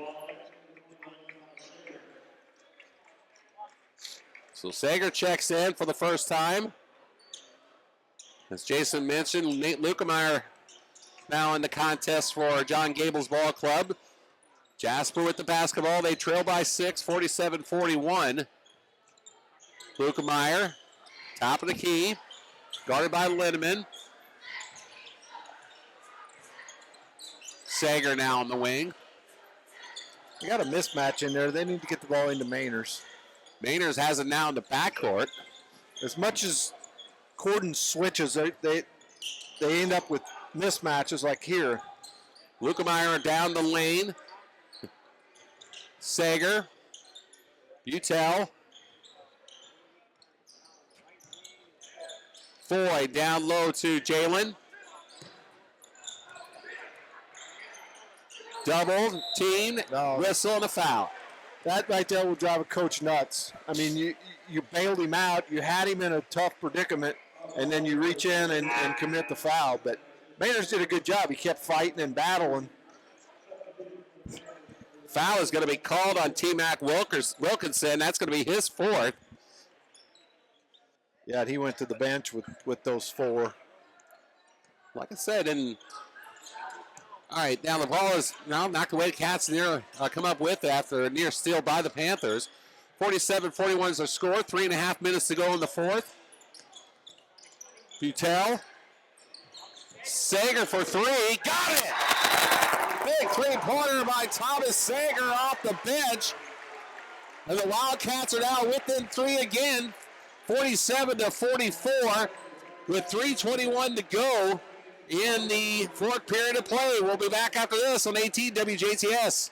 So Sager checks in for the first time. As Jason mentioned, Nate Lukemeyer now in the contest for John Gable's Ball Club. Jasper with the basketball. They trail by 6, 47-41. Lukemeyer, top of the key, guarded by Lindemann. Sager now on the wing. You got a mismatch in there. They need to get the ball into Mainers. Mainers has it now in the backcourt. As much as Corydon switches, they end up with mismatches like here. Lukemeyer down the lane. Sager. Butel. Foy down low to Jalen. Double, team, whistle, and a foul. That right there will drive a coach nuts. I mean, you bailed him out. You had him in a tough predicament, and then you reach in and commit the foul. But Mainers did a good job. He kept fighting and battling. Foul is going to be called on T-Mac Wilkinson. That's going to be his fourth. Yeah, he went to the bench with those 4. Like I said, all right, now the ball is now knocked away. Cats near come up with it after a near steal by the Panthers. 47-41 is their score. 3.5 minutes to go in the fourth. Butel. Sager for 3. Got it! Big three-pointer by Thomas Sager off the bench. And the Wildcats are now within 3 again. 47-44 with 3:21 to go in the fourth period of play. We'll be back after this on 18 WJTS.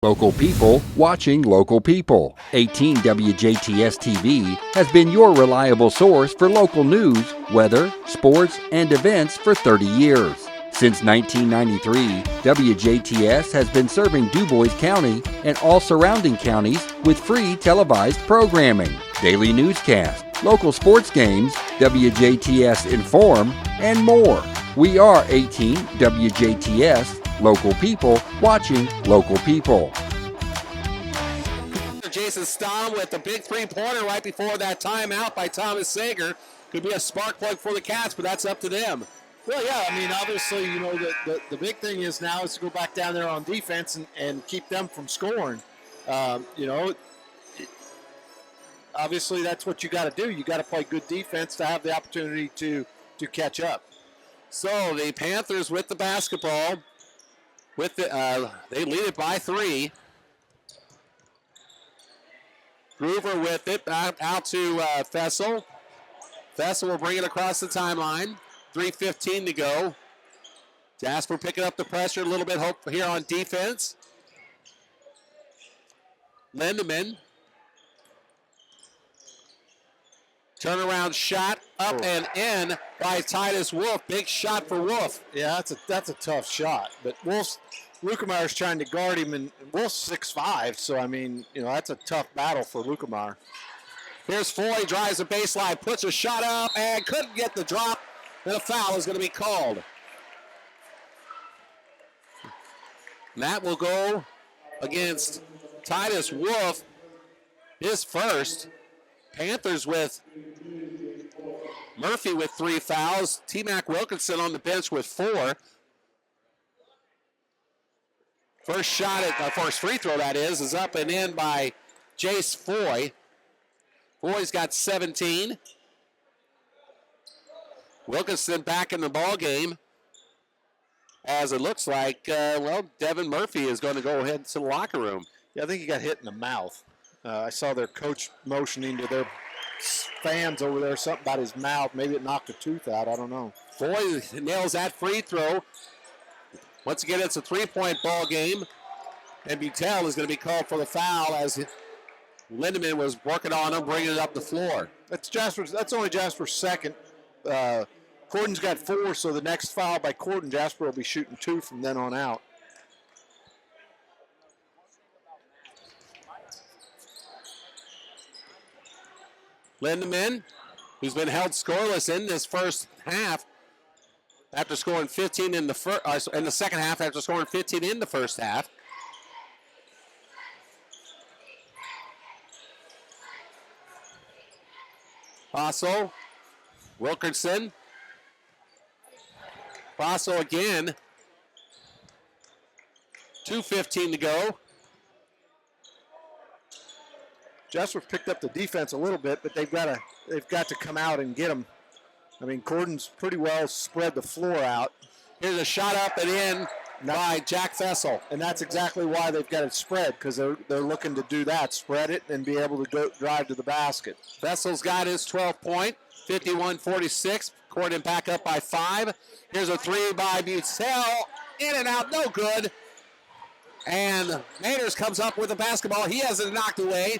Local people watching local people. 18 WJTS TV has been your reliable source for local news, weather, sports, and events for 30 years. Since 1993, WJTS has been serving DuBois County and all surrounding counties with free televised programming, daily newscasts, local sports games, WJTS Inform, and more. We are 18 WJTS, local people watching local people. Jason Stamm with the big three-pointer right before that timeout by Thomas Sager. Could be a spark plug for the Cats, but that's up to them. Well, yeah, I mean, obviously, you know, the big thing is now is to go back down there on defense and keep them from scoring. You know, obviously that's what you got to do. You got to play good defense to have the opportunity to catch up. So the Panthers with the basketball, with the they lead it by 3. Groover with it, out to Fessel. Fessel will bring it across the timeline. 3:15 to go. Jasper picking up the pressure a little bit here on defense. Lindemann. Turnaround shot up and in by Titus Wolf. Big shot for Wolf. Yeah, that's a tough shot. But Lukemeyer's trying to guard him, and Wolf's 6'5", so, I mean, you know, that's a tough battle for Lukemeyer. Here's Foy, drives the baseline, puts a shot up, and couldn't get the drop. And a foul is going to be called. And that will go against Titus Wolf, his first. Panthers with Murphy with 3 fouls. T-Mac Wilkinson on the bench with 4. First shot at first free throw, that is up and in by Jace Foy. Foy's got 17. Wilkinson back in the ball game, as it looks like, Devin Murphy is going to go ahead to the locker room. Yeah, I think he got hit in the mouth. I saw their coach motioning to their fans over there, something about his mouth. Maybe it knocked a tooth out. I don't know. Foy nails that free throw. Once again, it's a 3-point ball game. And Butel is going to be called for the foul as Lindemann was working on him, bringing it up the floor. That's only Jasper's second. Corydon's got 4, so the next foul by Corydon, Jasper will be shooting 2 from then on out. Lindemann, who's been held scoreless in this first half after scoring 15 in the second half after scoring 15 in the first half. Basso, Wilkerson. Basso again. 2:15 to go. Jasper picked up the defense a little bit, but they've got to come out and get them. I mean, Corydon's pretty well spread the floor out. Here's a shot up and in by Jack Fessel. And that's exactly why they've got it spread, because they're looking to do that, spread it and be able to go drive to the basket. Fessel's got his 12-point, 51-46. Corydon back up by 5. Here's a 3 by Butel. In and out, no good. And Mayners comes up with the basketball. He has it knocked away.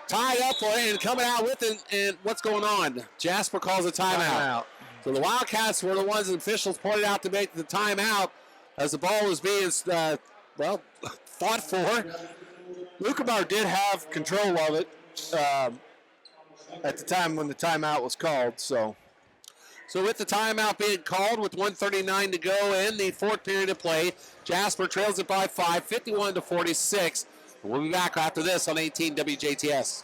Tied up for it and coming out with it. And what's going on? Jasper calls a timeout. So the Wildcats were the ones the officials pointed out to make the timeout as the ball was being, fought for. Lucamar did have control of it at the time when the timeout was called. So with the timeout being called with 1:39 to go in the fourth period of play, Jasper trails it by 5, 51-46. We'll be back after this on 18 WJTS.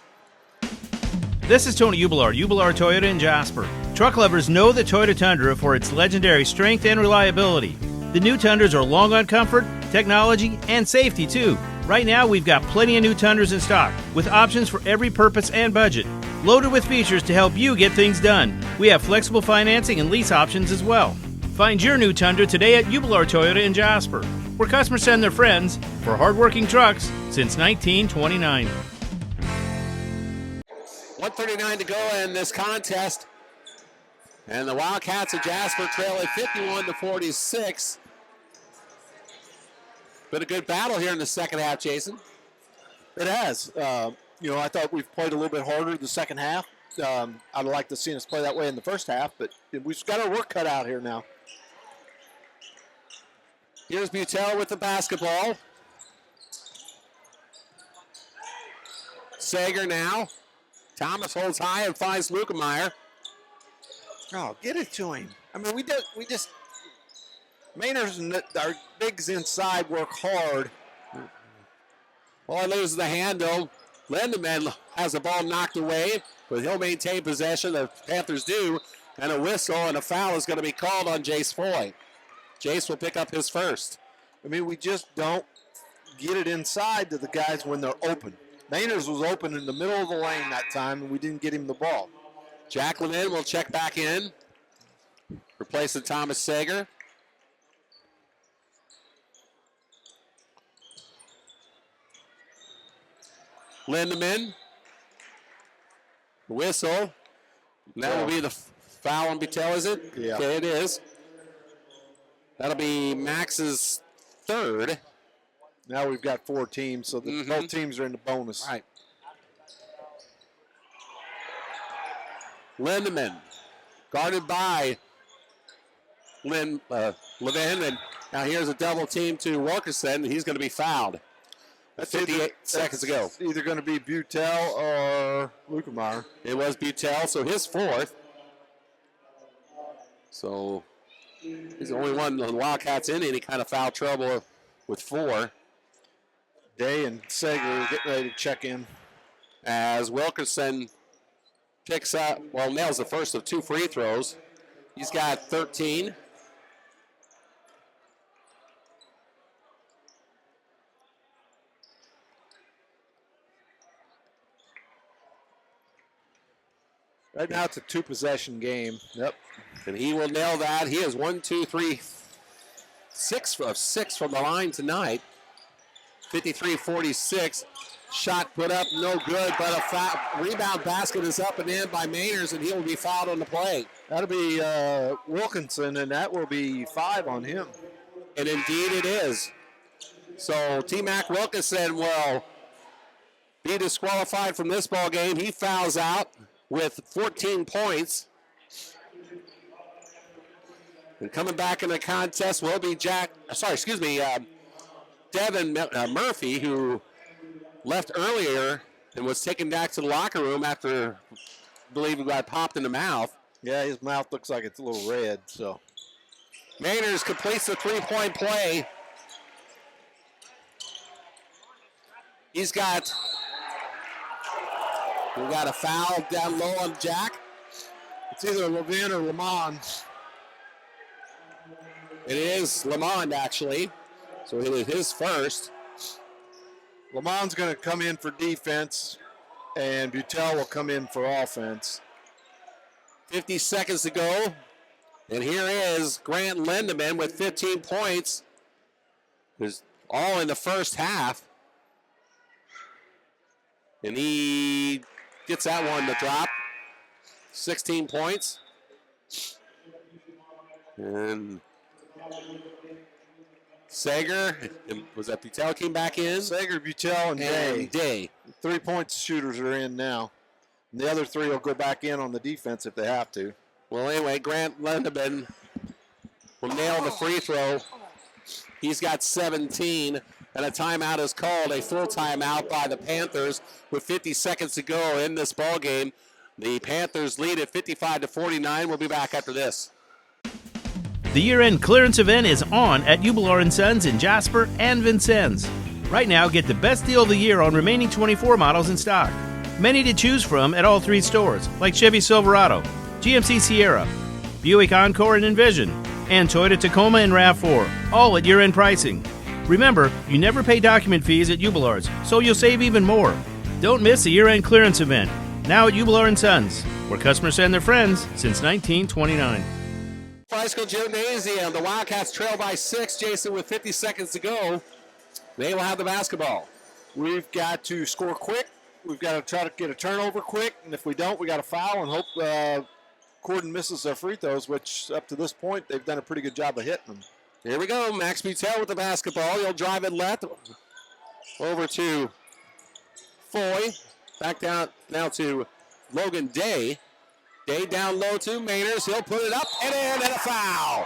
This is Tony Ubelar, Ubelar Toyota in Jasper. Truck lovers know the Toyota Tundra for its legendary strength and reliability. The new Tundras are long on comfort, technology, and safety too. Right now, we've got plenty of new Tundras in stock, with options for every purpose and budget. Loaded with features to help you get things done. We have flexible financing and lease options as well. Find your new Tundra today at Ubelar Toyota in Jasper, where customers send their friends for hardworking trucks since 1929. 1:39 to go in this contest. And the Wildcats of Jasper trail at 51-46. Been a good battle here in the second half, Jason. It has. I thought we've played a little bit harder the second half. I'd like to see us play that way in the first half, but we've got our work cut out here now. Here's Butel with the basketball. Sager now. Thomas holds high and finds Lukemeyer. Oh, get it to him. I mean, we just Mayners and our bigs inside work hard. Well, he loses the handle. Lindemann has the ball knocked away, but he'll maintain possession. The Panthers do, and a whistle and a foul is going to be called on Jace Foy. Jace will pick up his first. I mean, we just don't get it inside to the guys when they're open. Mayners was open in the middle of the lane that time, and we didn't get him the ball. Jack Levin will check back in, replacing Thomas Sager. Lindemann. Whistle. That will be the foul on Butel, is it? Yeah. Okay, it is. That'll be Max's third. Now we've got 4 teams, so both teams are in the bonus. Right. Lindemann, guarded by Levin, and now here's a double team to Wilkerson. He's going to be fouled. That's 58 seconds ago. Either going to be Butel or Lukemeyer. It was Butel, so his fourth. So he's the only one on the Wildcats in any kind of foul trouble with 4. Day and Sager are getting ready to check in. As Wilkerson picks up, nails the first of 2 free throws. He's got 13. Right now it's a 2-possession game. Yep. And he will nail that. He has 6 of 6 from the line tonight. 53-46. Shot put up, no good, but a rebound basket is up and in by Mayners, and he will be fouled on the play. That'll be Wilkinson, and that will be 5 on him. And indeed it is. So T-Mac Wilkinson will be disqualified from this ball game. He fouls out with 14 points. And coming back in the contest will be Devin Murphy, who left earlier and was taken back to the locker room after, I believe, he got popped in the mouth. Yeah, his mouth looks like it's a little red, so. Mainers completes the three-point play. We got a foul down low on Jack. It's either Levin or Lamont. It is Lamont, actually. So it is his first. Lamont's going to come in for defense, and Butel will come in for offense. 50 seconds to go. And here is Grant Lindemann with 15 points. It was all in the first half. And he gets that one to drop. 16 points. And Sager, was that Butel came back in? Sager, Butel, and Day. 3-point shooters are in now. And the other three will go back in on the defense if they have to. Well, anyway, Grant Lindemann will nail the free throw. He's got 17, and a timeout is called, a full timeout by the Panthers with 50 seconds to go in this ball game. The Panthers lead at 55-49. We'll be back after this. The year-end clearance event is on at Ubelor & Sons in Jasper and Vincennes. Right now, get the best deal of the year on remaining 24 models in stock. Many to choose from at all three stores, like Chevy Silverado, GMC Sierra, Buick Encore and Envision, and Toyota Tacoma and RAV4, all at year-end pricing. Remember, you never pay document fees at Ubelor's, so you'll save even more. Don't miss the year-end clearance event, now at Ubelor & Sons, where customers send their friends since 1929. High School Gymnasium, the Wildcats trail by 6. Jason, with 50 seconds to go, they will have the basketball. We've got to score quick. We've got to try to get a turnover quick, and if we don't, we got to foul and hope Corydon misses their free throws, which up to this point, they've done a pretty good job of hitting them. Here we go. Max Butel with the basketball. He'll drive it left over to Foy. Back down now to Logan Day. Day down low to Mainers. He'll put it up and in, and a foul.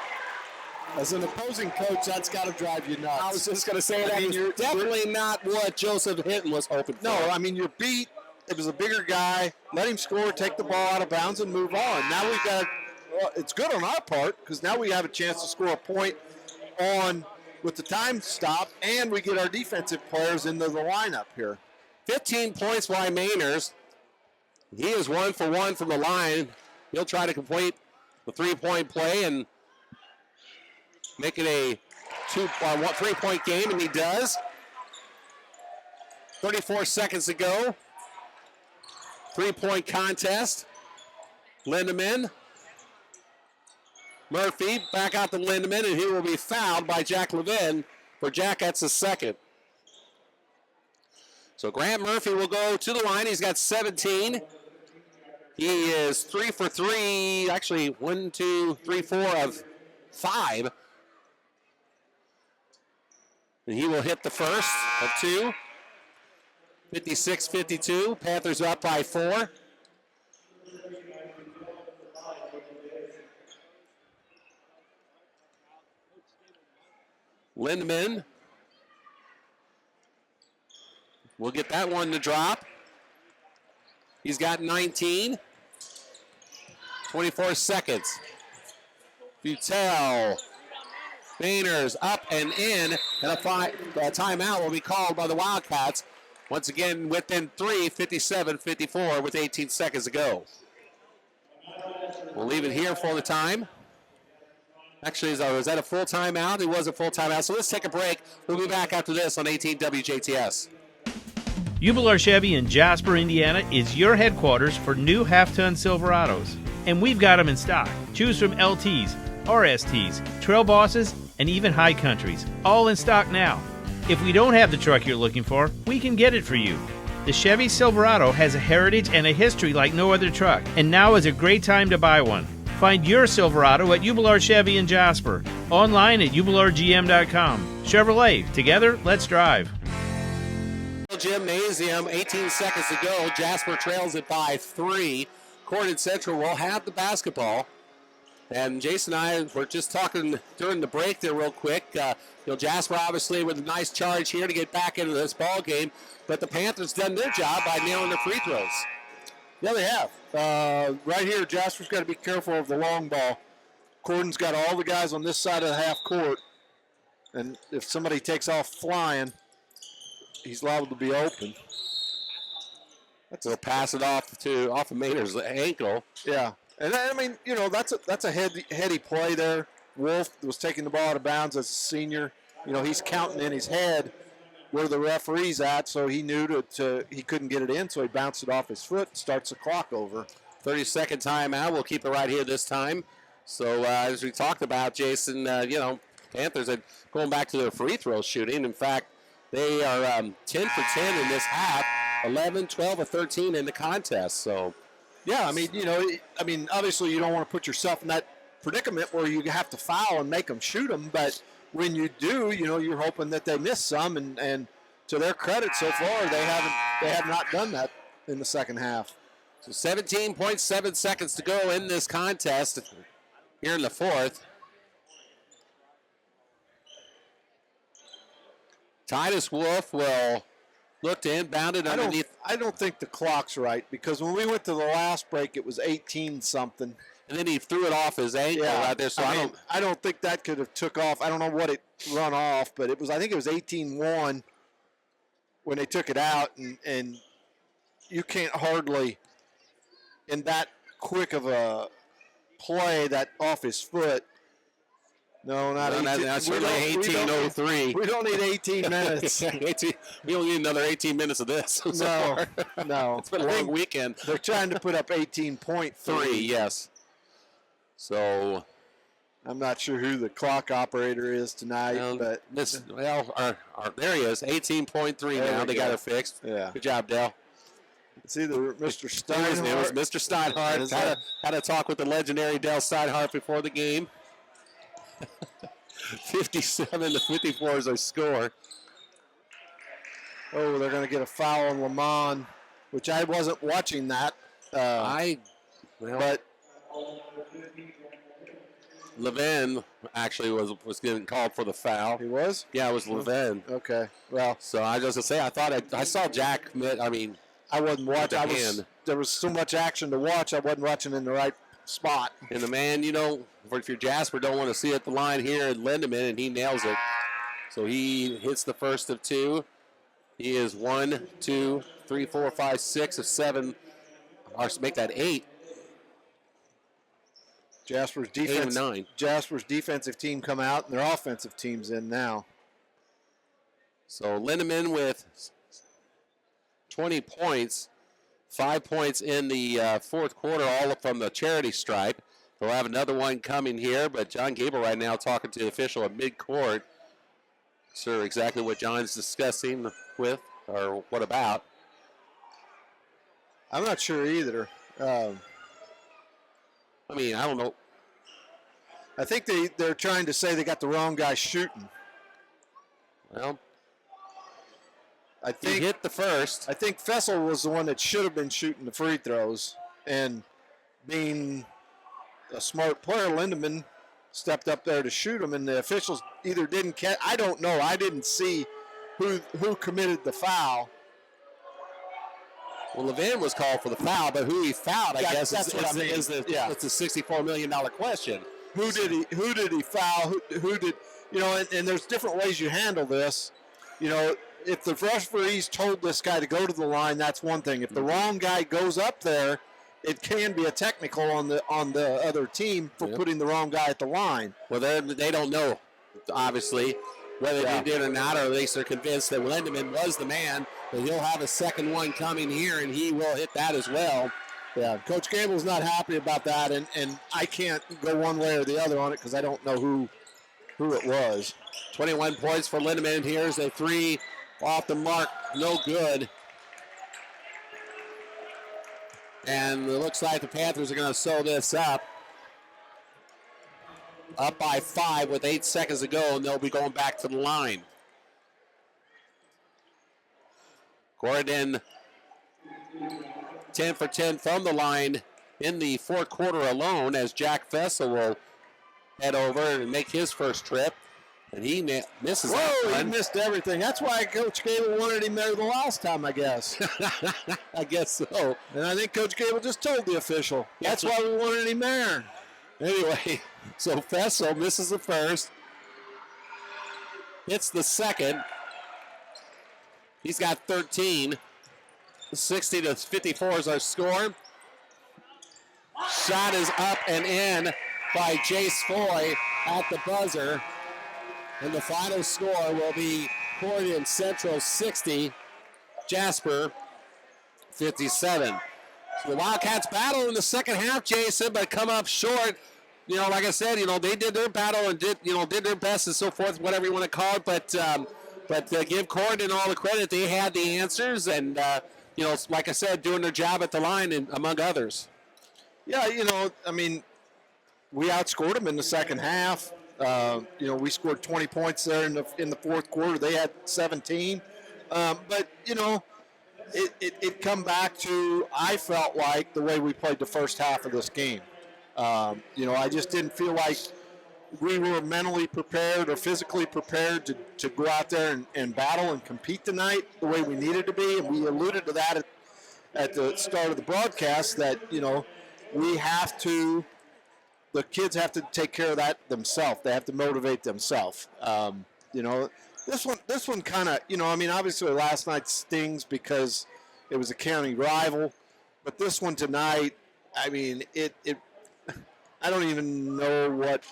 As an opposing coach, that's got to drive you nuts. I was just going to say that was definitely not what Joseph Hinton was hoping for. No, I mean, you're beat. It was a bigger guy. Let him score, take the ball out of bounds, and move on. Now we've got, it's good on our part because now we have a chance to score a point on with the time stop, and we get our defensive players into the lineup here. 15 points by Mainers. He is 1 for 1 from the line. He'll try to complete the three-point play and make it a 3-point game, and he does. 34 seconds to go. 3-point contest. Lindemann. Murphy back out to Lindemann, and he will be fouled by Jack Levin. For Jack, that's his second. So Grant Murphy will go to the line. He's got 17. He is 3 for 3. Actually, 1, 2, 3, 4 of 5. And he will hit the first of 2. 56-52. Panthers up by 4. Lindemann will get that one to drop. He's got 19. 24 seconds. Butel. Mainers up and in. And a timeout will be called by the Wildcats. Once again, within 3, 57-54 with 18 seconds to go. We'll leave it here for the time. Actually, was that a full timeout? It was a full timeout. So let's take a break. We'll be back after this on 18 WJTS. Ubelor Chevy in Jasper, Indiana is your headquarters for new half-ton Silverados. And we've got them in stock. Choose from LTs, RSTs, Trail Bosses, and even High Countries. All in stock now. If we don't have the truck you're looking for, we can get it for you. The Chevy Silverado has a heritage and a history like no other truck, and now is a great time to buy one. Find your Silverado at Ubelor Chevy in Jasper, Online at jubilargm.com. Chevrolet, together, let's drive. Gymnasium, 18 seconds to go. Jasper trails it by 3. Corydon Central will have the basketball. And Jason and I were just talking during the break there real quick. Jasper obviously with a nice charge here to get back into this ball game, but the Panthers done their job by nailing the free throws. Yeah, they have. Right here, Jasper's got to be careful of the long ball. Corydon's got all the guys on this side of the half court, and if somebody takes off flying, he's liable to be open. They'll pass it off of Maynard's ankle. Yeah. And I mean, that's a heady play there. Wolf was taking the ball out of bounds as a senior. He's counting in his head where the referee's at, so he knew he couldn't get it in, so he bounced it off his foot and starts the clock over. 30-second timeout. We'll keep it right here this time. So as we talked about, Jason, Panthers are going back to their free throw shooting. In fact, they are 10 for 10 in this half, 11, 12, or 13 in the contest. So. Yeah, I mean, obviously you don't want to put yourself in that predicament where you have to foul and make them shoot them, but when you do, you're hoping that they miss some, and to their credit so far, they have not done that in the second half. So 17.7 seconds to go in this contest here in the fourth. Titus Wolf will look to inbound it underneath. I don't think the clock's right, because when we went to the last break, it was 18-something. And then he threw it off his ankle right there. So I don't think that could have took off. I don't know what it run off, but I think it was 18-1 when they took it out, and you can't hardly, in that quick of a play, that off his foot. No, not 18. That's certainly 18:03. We don't need 18 minutes. We don't need another 18 minutes of this. No. It's been a long weekend. They're trying to put up 18.3. Yes. So I'm not sure who the clock operator is tonight, but there he is, 18.3 now. They got it fixed. Yeah. Good job, Dale. It's either Mr. Steinhardt. It was Mr. Steinhardt. Had a talk with the legendary Dale Steinhardt before the game. 57-54 is our score. Oh, they're going to get a foul on Lamont, which I wasn't watching that. But Levin actually was getting called for the foul. He was? Yeah, it was Levin. Okay. Well, so I was just going to say, I saw Jack commit. I wasn't watching. There was so much action to watch. I wasn't watching in the right spot. And the man, if you're Jasper, don't want to see at the line here at Lindemann, and he nails it. So he hits the first of two. He is 1, 2, 3, 4, 5, 6 of 7. Or make that 8. Jasper's 8 of 9. Jasper's defensive team come out, and their offensive team's in now. So Lindemann with 20 points. 5 points in the fourth quarter, all from the charity stripe. We'll have another one coming here, but John Gable right now talking to the official at midcourt. Sure, exactly what John's discussing with or what about. I'm not sure either. I don't know. I think they're trying to say they got the wrong guy shooting. Well, I think he hit the first. I think Fessel was the one that should have been shooting the free throws, and being a smart player, Lindemann stepped up there to shoot them, and the officials either didn't catch. I don't know. I didn't see who committed the foul. Well, Levin was called for the foul, but who he fouled, I guess, it's a $64 million question. Who did he foul? Who did, and there's different ways you handle this. If the referees told this guy to go to the line, that's one thing. If the wrong guy goes up there, it can be a technical on the other team for putting the wrong guy at the line. Well, they don't know, obviously, whether they did or not, or at least they're convinced that Lindemann was the man, but he'll have a second one coming here, and he will hit that as well. Yeah, Coach Gable's not happy about that, and I can't go one way or the other on it because I don't know who it was. 21 points for Lindemann. Here's a 3 off the mark, no good. And it looks like the Panthers are going to sew this up. up by 5 with 8 seconds to go, and they'll be going back to the line. Corydon 10 for 10 from the line in the fourth quarter alone, as Jack Fessel will head over and make his first trip. And he misses that one. He missed everything. That's why Coach Gable wanted him there the last time, I guess. I guess so. And I think Coach Gable just told the official. That's why we wanted him there. Anyway, so Fessel misses the first. Hits the second. He's got 13. 60 to 54 is our score. Shot is up and in by Jace Foy at the buzzer. And the final score will be Corydon Central 60, Jasper 57. So the Wildcats battle in the second half, Jason, but come up short. You know, like I said, you know, they did their battle and did their best and so forth, whatever you want to call it. But give Corydon all the credit. They had the answers and, you know, like I said, doing their job at the line and among others. Yeah, you know, I mean, we outscored them in the second half. You know, we scored 20 points there in the fourth quarter. They had 17. But, you know, it come back to, I felt like, the way we played the first half of this game. You know, I just didn't feel like we were mentally prepared or physically prepared to go out there and battle and compete tonight the way we needed to be. And we alluded to that at the start of the broadcast that, you know, the kids have to take care of that themselves. They have to motivate themselves. You know, this one kind of, you know, I mean, obviously last night stings because it was a county rival, but this one tonight, I mean, I don't even know what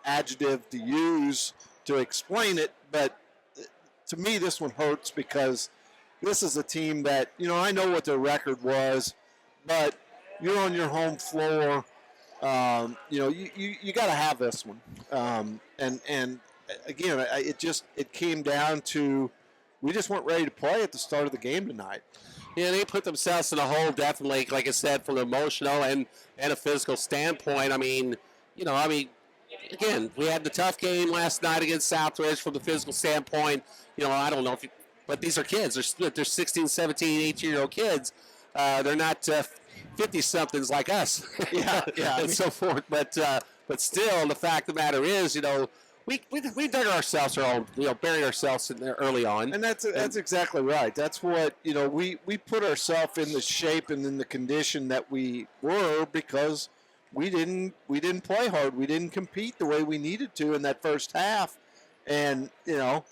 adjective to use to explain it, but to me this one hurts because this is a team that, you know, I know what their record was, but you're on your home floor. You know, you got to have this one. And again, it came down to we just weren't ready to play at the start of the game tonight. Yeah, they put themselves in a hole, definitely, like I said, from an emotional and a physical standpoint. I mean, you know, again, we had the tough game last night against Southridge from the physical standpoint. You know, I don't know but these are kids. They're 16, 17, 18-year-old kids. They're not 50-somethings like us. Yeah, and so forth. But still, the fact of the matter is, you know, we dug ourselves buried ourselves in there early on. And that's exactly right. That's what, you know, we put ourselves in the shape and in the condition that we were because we didn't play hard. We didn't compete the way we needed to in that first half. And, you know,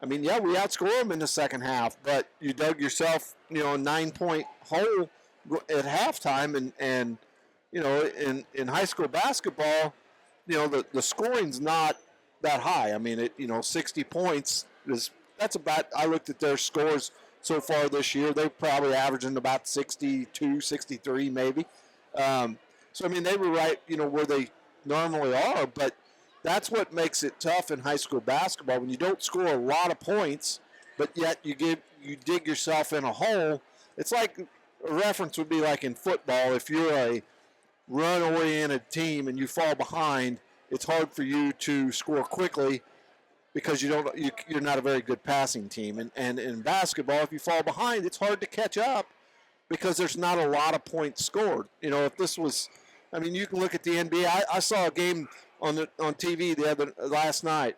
I mean, yeah, we outscored them in the second half, but you dug yourself, you know, a 9-point hole at halftime, and you know, in high school basketball, you know, the scoring's not that high. I mean, 60 points that's about. I looked at their scores so far this year. They're probably averaging about 62, 63 maybe. So I mean, they were right, you know, where they normally are, but that's what makes it tough in high school basketball when you don't score a lot of points, but yet you dig yourself in a hole. It's like a reference would be like in football. If you're a run-oriented team and you fall behind, it's hard for you to score quickly because you're not a very good passing team. And in basketball, if you fall behind, it's hard to catch up because there's not a lot of points scored. You know, if this was, I mean, you can look at the NBA. I saw a game on TV last night.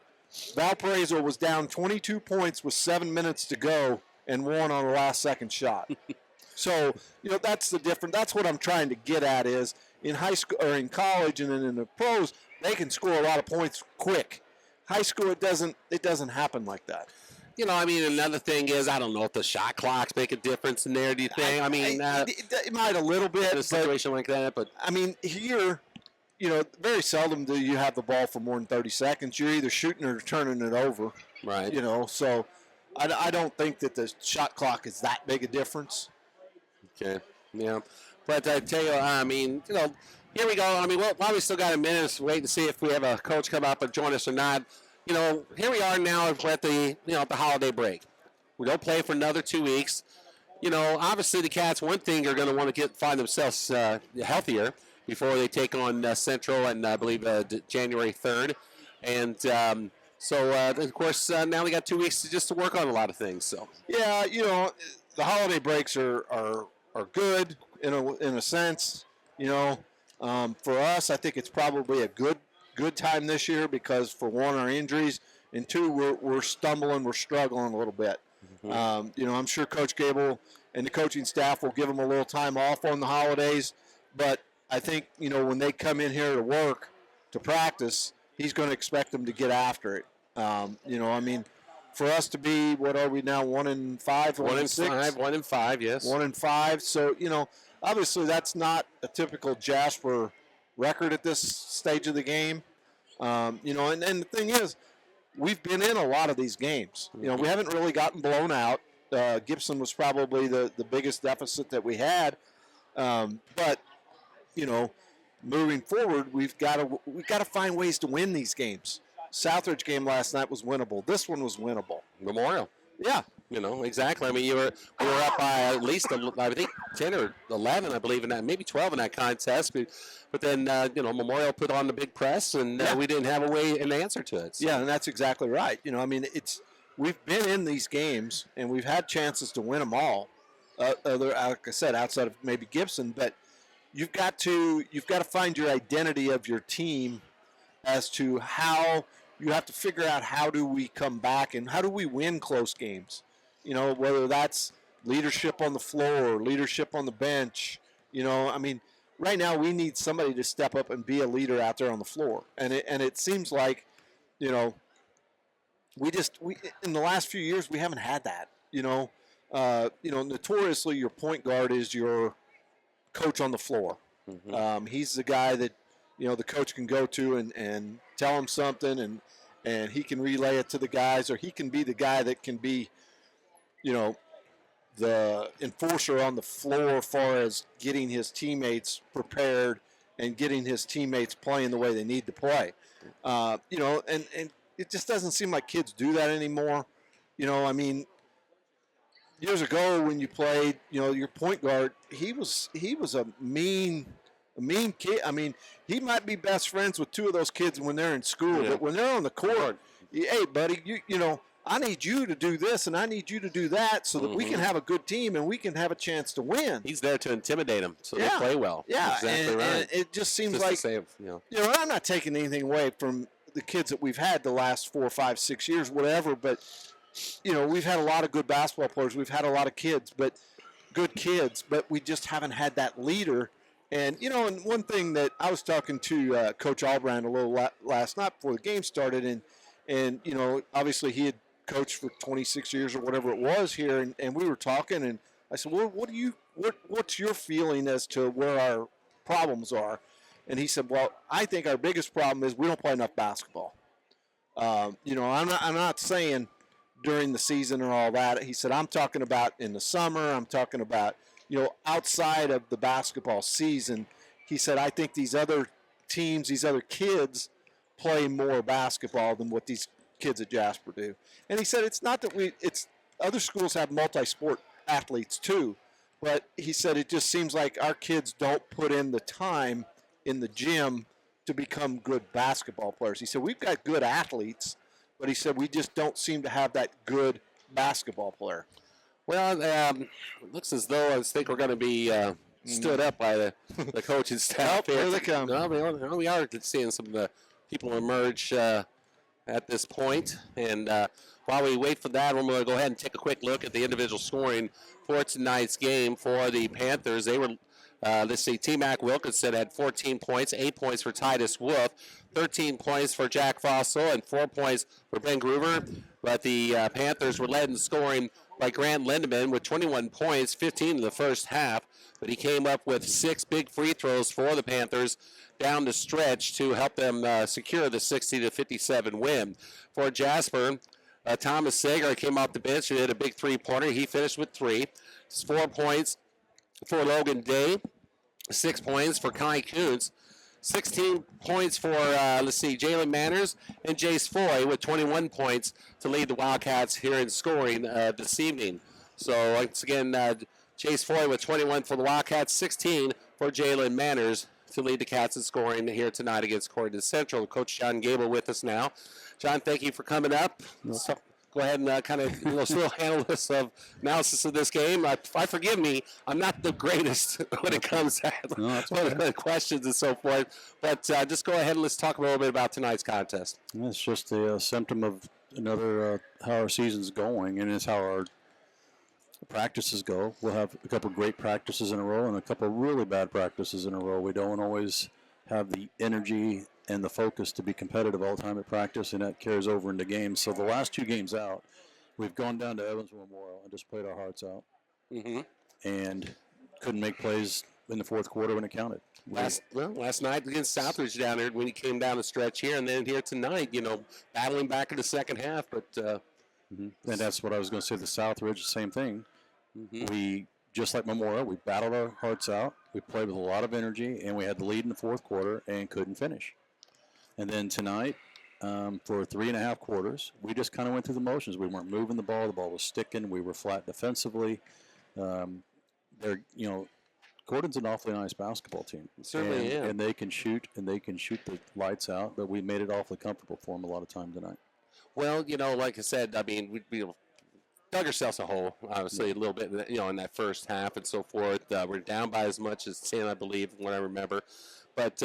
Valparaiso was down 22 points with 7 minutes to go and won on the last second shot. So, you know, that's the difference. That's what I'm trying to get at is in high school or in college and then in the pros, they can score a lot of points quick. High school, it doesn't happen like that. You know, I mean, another thing is, I don't know if the shot clocks make a difference in there, do you think? It might a little bit. In a situation like that, but I mean, here, you know, very seldom do you have the ball for more than 30 seconds. You're either shooting or turning it over. Right. You know, so I don't think that the shot clock is that big a difference. Okay, yeah. But I tell you, I mean, you know, here we go. I mean, while we still got a minute to wait to see if we have a coach come up and join us or not. You know, here we are now at the holiday break. We don't play for another 2 weeks. You know, obviously the Cats, one thing, are going to want to find themselves healthier. before they take on Central, and I believe January 3rd. And of course, now we got 2 weeks to work on a lot of things. So yeah, the holiday breaks are good in a sense. For us, I think it's probably a good time this year because for one, our injuries, and two, we're stumbling, we're struggling a little bit. Mm-hmm. I'm sure Coach Gable and the coaching staff will give them a little time off on the holidays, but I think when they come in here to work, to practice, he's going to expect them to get after it. For us to be, what are we now, 1-5, 1-6? 1-5, yes. 1-5. So, obviously that's not a typical Jasper record at this stage of the game. And the thing is, we've been in a lot of these games. We haven't really gotten blown out. Gibson was probably the biggest deficit that we had. But moving forward, we've got to find ways to win these games. Southridge game last night was winnable. This one was winnable. Memorial. Yeah. Exactly. I mean, we were up by at least, I think, 10 or 11, I believe, in that, maybe 12 in that contest. But then, Memorial put on the big press, and we didn't have an answer to it. So. Yeah, and that's exactly right. We've been in these games, and we've had chances to win them all. Like I said, outside of maybe Gibson, but you've got to find your identity of your team as to how you have to figure out how do we come back and how do we win close games. Whether that's leadership on the floor, leadership on the bench. Right now we need somebody to step up and be a leader out there on the floor, and it seems like, we in the last few years we haven't had that. Notoriously your point guard is your coach on the floor. Mm-hmm. He's the guy that the coach can go to and tell him something, and he can relay it to the guys, or he can be the guy that can be, the enforcer on the floor as far as getting his teammates prepared and getting his teammates playing the way they need to play. And it just doesn't seem like kids do that anymore. Years ago when you played, your point guard, he was a mean kid. I mean, he might be best friends with two of those kids when they're in school, but when they're on the court, hey, buddy, I need you to do this and I need you to do that so that we can have a good team and we can have a chance to win. He's there to intimidate them so they play well. Yeah, exactly right. And it just seems like, I'm not taking anything away from the kids that we've had the last 4, 5, 6 years, whatever, but, we've had a lot of good basketball players. We've had a lot of good kids, but we just haven't had that leader. And, and one thing that I was talking to Coach Albrand a little last night before the game started, and obviously he had coached for 26 years or whatever it was here, and we were talking, and I said, well, what's your feeling as to where our problems are? And he said, well, I think our biggest problem is we don't play enough basketball. I'm not saying during the season or all that. He said, I'm talking about in the summer. I'm talking about, outside of the basketball season. He said, I think these other teams, these other kids play more basketball than what these kids at Jasper do. And he said, it's not that it's other schools have multi-sport athletes too, but he said it just seems like our kids don't put in the time in the gym to become good basketball players. He said, we've got good athletes, but he said we just don't seem to have that good basketball player. Well, it looks as though I think we're going to be stood up by the coaching staff. Here they come. Well, we are seeing some of the people emerge at this point. And while we wait for that, we're going to go ahead and take a quick look at the individual scoring for tonight's game for the Panthers. They were, T-Mac Wilkinson had 14 points, 8 points for Titus Wolf, 13 points for Jack Fossil, and 4 points for Ben Groover. But the Panthers were led in scoring by Grant Lindemann with 21 points, 15 in the first half. But he came up with 6 big free throws for the Panthers down the stretch to help them secure the 60-57 win. For Jasper, Thomas Sager came off the bench and hit a big three-pointer. He finished with 3. 4 points for Logan Day, 6 points for Kai Kuntz, 16 points for, Jalen Manners, and Jace Foy with 21 points to lead the Wildcats here in scoring this evening. So, once again, Jace Foy with 21 for the Wildcats, 16 for Jalen Manners to lead the Cats in scoring here tonight against Corydon Central. Coach John Gable with us now. John, thank you for coming up. So, go ahead and kind of little analysis of this game. Forgive me, I'm not the greatest when it comes to questions and so forth. But just go ahead and let's talk a little bit about tonight's contest. It's just a symptom of another how our season's going, and it's how our practices go. We'll have a couple great practices in a row and a couple really bad practices in a row. We don't always have the energy and the focus to be competitive all the time at practice, and that carries over into games. So the last 2 games out, we've gone down to Evansville Memorial and just played our hearts out, and couldn't make plays in the fourth quarter when it counted. Last night against Southridge down there when he came down the stretch here, and then here tonight, battling back in the second half. But and that's what I was going to say. The Southridge, the same thing. We, just like Memorial, we battled our hearts out. We played with a lot of energy, and we had the lead in the fourth quarter and couldn't finish. And then tonight, for 3.5 quarters, we just kind of went through the motions. We weren't moving the ball. The ball was sticking. We were flat defensively. Corydon's an awfully nice basketball team. Certainly is. And they can shoot, and they can shoot the lights out, but we made it awfully comfortable for them a lot of time tonight. Well, like I said, I mean, we dug ourselves a hole, obviously, a little bit, in that first half and so forth. We're down by as much as 10, I believe, from what I remember. But,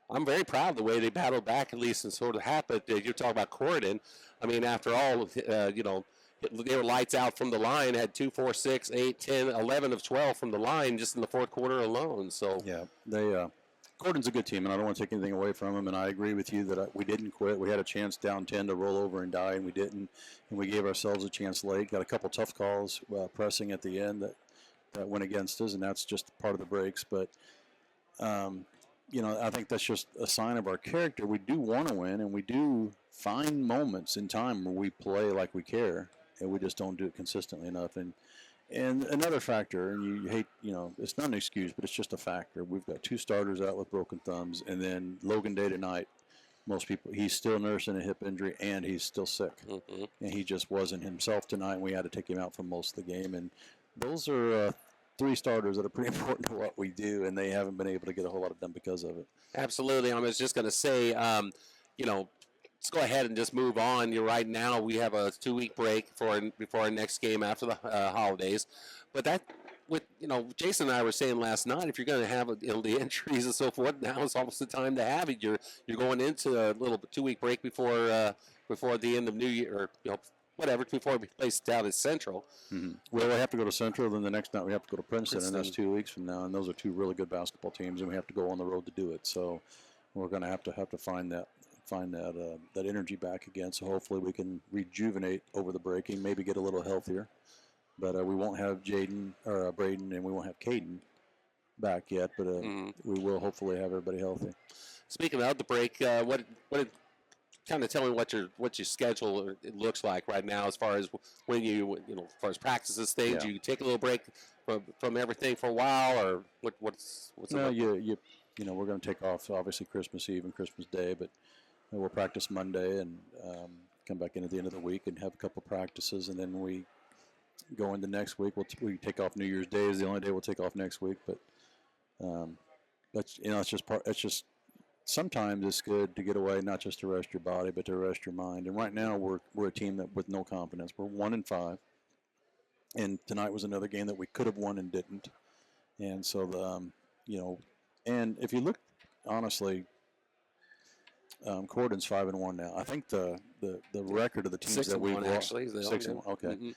I'm very proud of the way they battled back, at least in sort of half. But you're talking about Corydon. I mean, after all, they were lights out from the line, had 2, 4, 6, 8, 10, 11 of 12 from the line just in the fourth quarter alone. So yeah, Corydon's a good team, and I don't want to take anything away from them. And I agree with you that we didn't quit. We had a chance down 10 to roll over and die, and we didn't. And we gave ourselves a chance late. Got a couple tough calls pressing at the end that went against us, and that's just part of the breaks. But I think that's just a sign of our character. We do want to win, and we do find moments in time where we play like we care, and we just don't do it consistently enough. And another factor, and you hate, it's not an excuse, but it's just a factor. We've got 2 starters out with broken thumbs, and then Logan Day tonight, he's still nursing a hip injury, and he's still sick. And he just wasn't himself tonight, and we had to take him out for most of the game. And those are 3 starters that are pretty important to what we do, and they haven't been able to get a whole lot of done because of it. Absolutely. I was just going to say, let's go ahead and just move on. Right now we have a 2-week break before our next game after the holidays. But that, Jason and I were saying last night, if you're going to have the injuries and so forth, now is almost the time to have it. You're going into a little 2-week break before the end of New Year, or before we place down at Central. Well, we have to go to Central, then the next night we have to go to Princeton, and that's 2 weeks from now. And those are 2 really good basketball teams, and we have to go on the road to do it. So we're going to have to find that energy back again. So hopefully we can rejuvenate over the breaking, maybe get a little healthier. But we won't have Braden, and we won't have Caden back yet. But we will hopefully have everybody healthy. Speaking of the break, what kind of tell me what your schedule looks like right now, as far as when as far as practices, things. Yeah. You take a little break from everything for a while, or what's no, we're going to take off obviously Christmas Eve and Christmas Day, but we'll practice Monday and come back in at the end of the week and have a couple practices, and then we go into next week. We take off New Year's Day is the only day we'll take off next week, but that's it's just part. It's just. Sometimes it's good to get away, not just to rest your body, but to rest your mind. And right now we're a team that with no confidence. We're 1-5, and tonight was another game that we could have won and didn't. And so and if you look honestly, Corydon's 5-1 now. I think the record of the teams that we've lost, 6-1. Okay.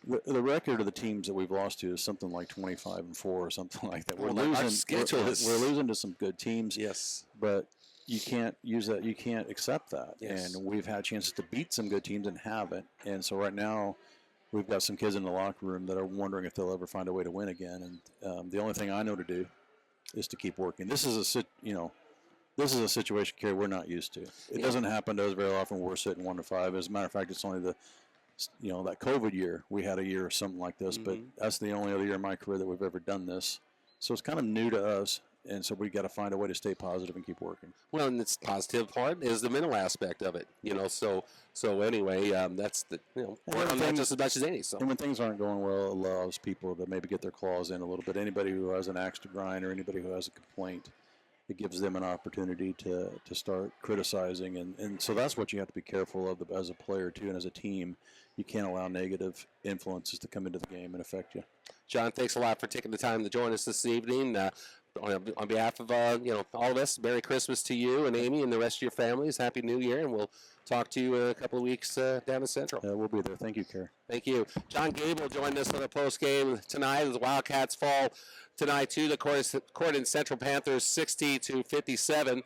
The record of the teams that we've lost to is something like 25-4 or something like that. We're losing to some good teams. Yes, but you can't use that. You can't accept that. Yes. And we've had chances to beat some good teams and haven't. And so right now, we've got some kids in the locker room that are wondering if they'll ever find a way to win again. And the only thing I know to do is to keep working. This is a situation, Carey, we're not used to. It doesn't happen to us very often. We're sitting 1-5. As a matter of fact, it's only that COVID year, we had a year or something like this, but that's the only other year in my career that we've ever done this. So it's kind of new to us, and so we got to find a way to stay positive and keep working. Well, and the positive part is the mental aspect of it, So anyway, that's work on that just as much as any. So. And when things aren't going well, it allows people to maybe get their claws in a little bit. Anybody who has an axe to grind or anybody who has a complaint, it gives them an opportunity to start criticizing. And so that's what you have to be careful of as a player, too, and as a team. You can't allow negative influences to come into the game and affect you. John, thanks a lot for taking the time to join us this evening. On behalf of all of us, Merry Christmas to you and Amy and the rest of your families. Happy New Year, and we'll talk to you in a couple of weeks down in Central. We'll be there. Thank you, Carey. Thank you. John Gable joined us on the post game tonight. The Wildcats fall tonight to the Corydon Central Panthers 60-57.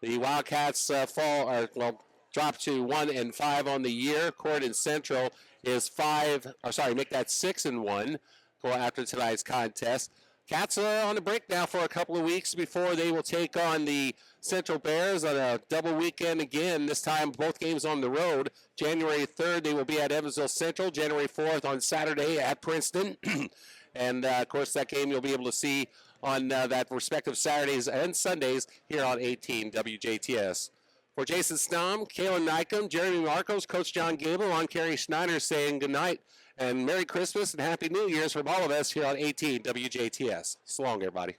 The Wildcats drop to 1-5 on the year. Corydon Central is 6-1 after tonight's contest. Cats are on the break now for a couple of weeks before they will take on the Central Bears on a double weekend again, this time both games on the road. January 3rd, they will be at Evansville Central. January 4th on Saturday at Princeton. And, of course, that game you'll be able to see on that respective Saturdays and Sundays here on 18 WJTS. For Jason Stamm, Kalen Nykum, Jeremy Marcos, Coach John Gable, I'm Carey Schneider saying good night and Merry Christmas and Happy New Year's from all of us here on 18 WJTS. So long, everybody.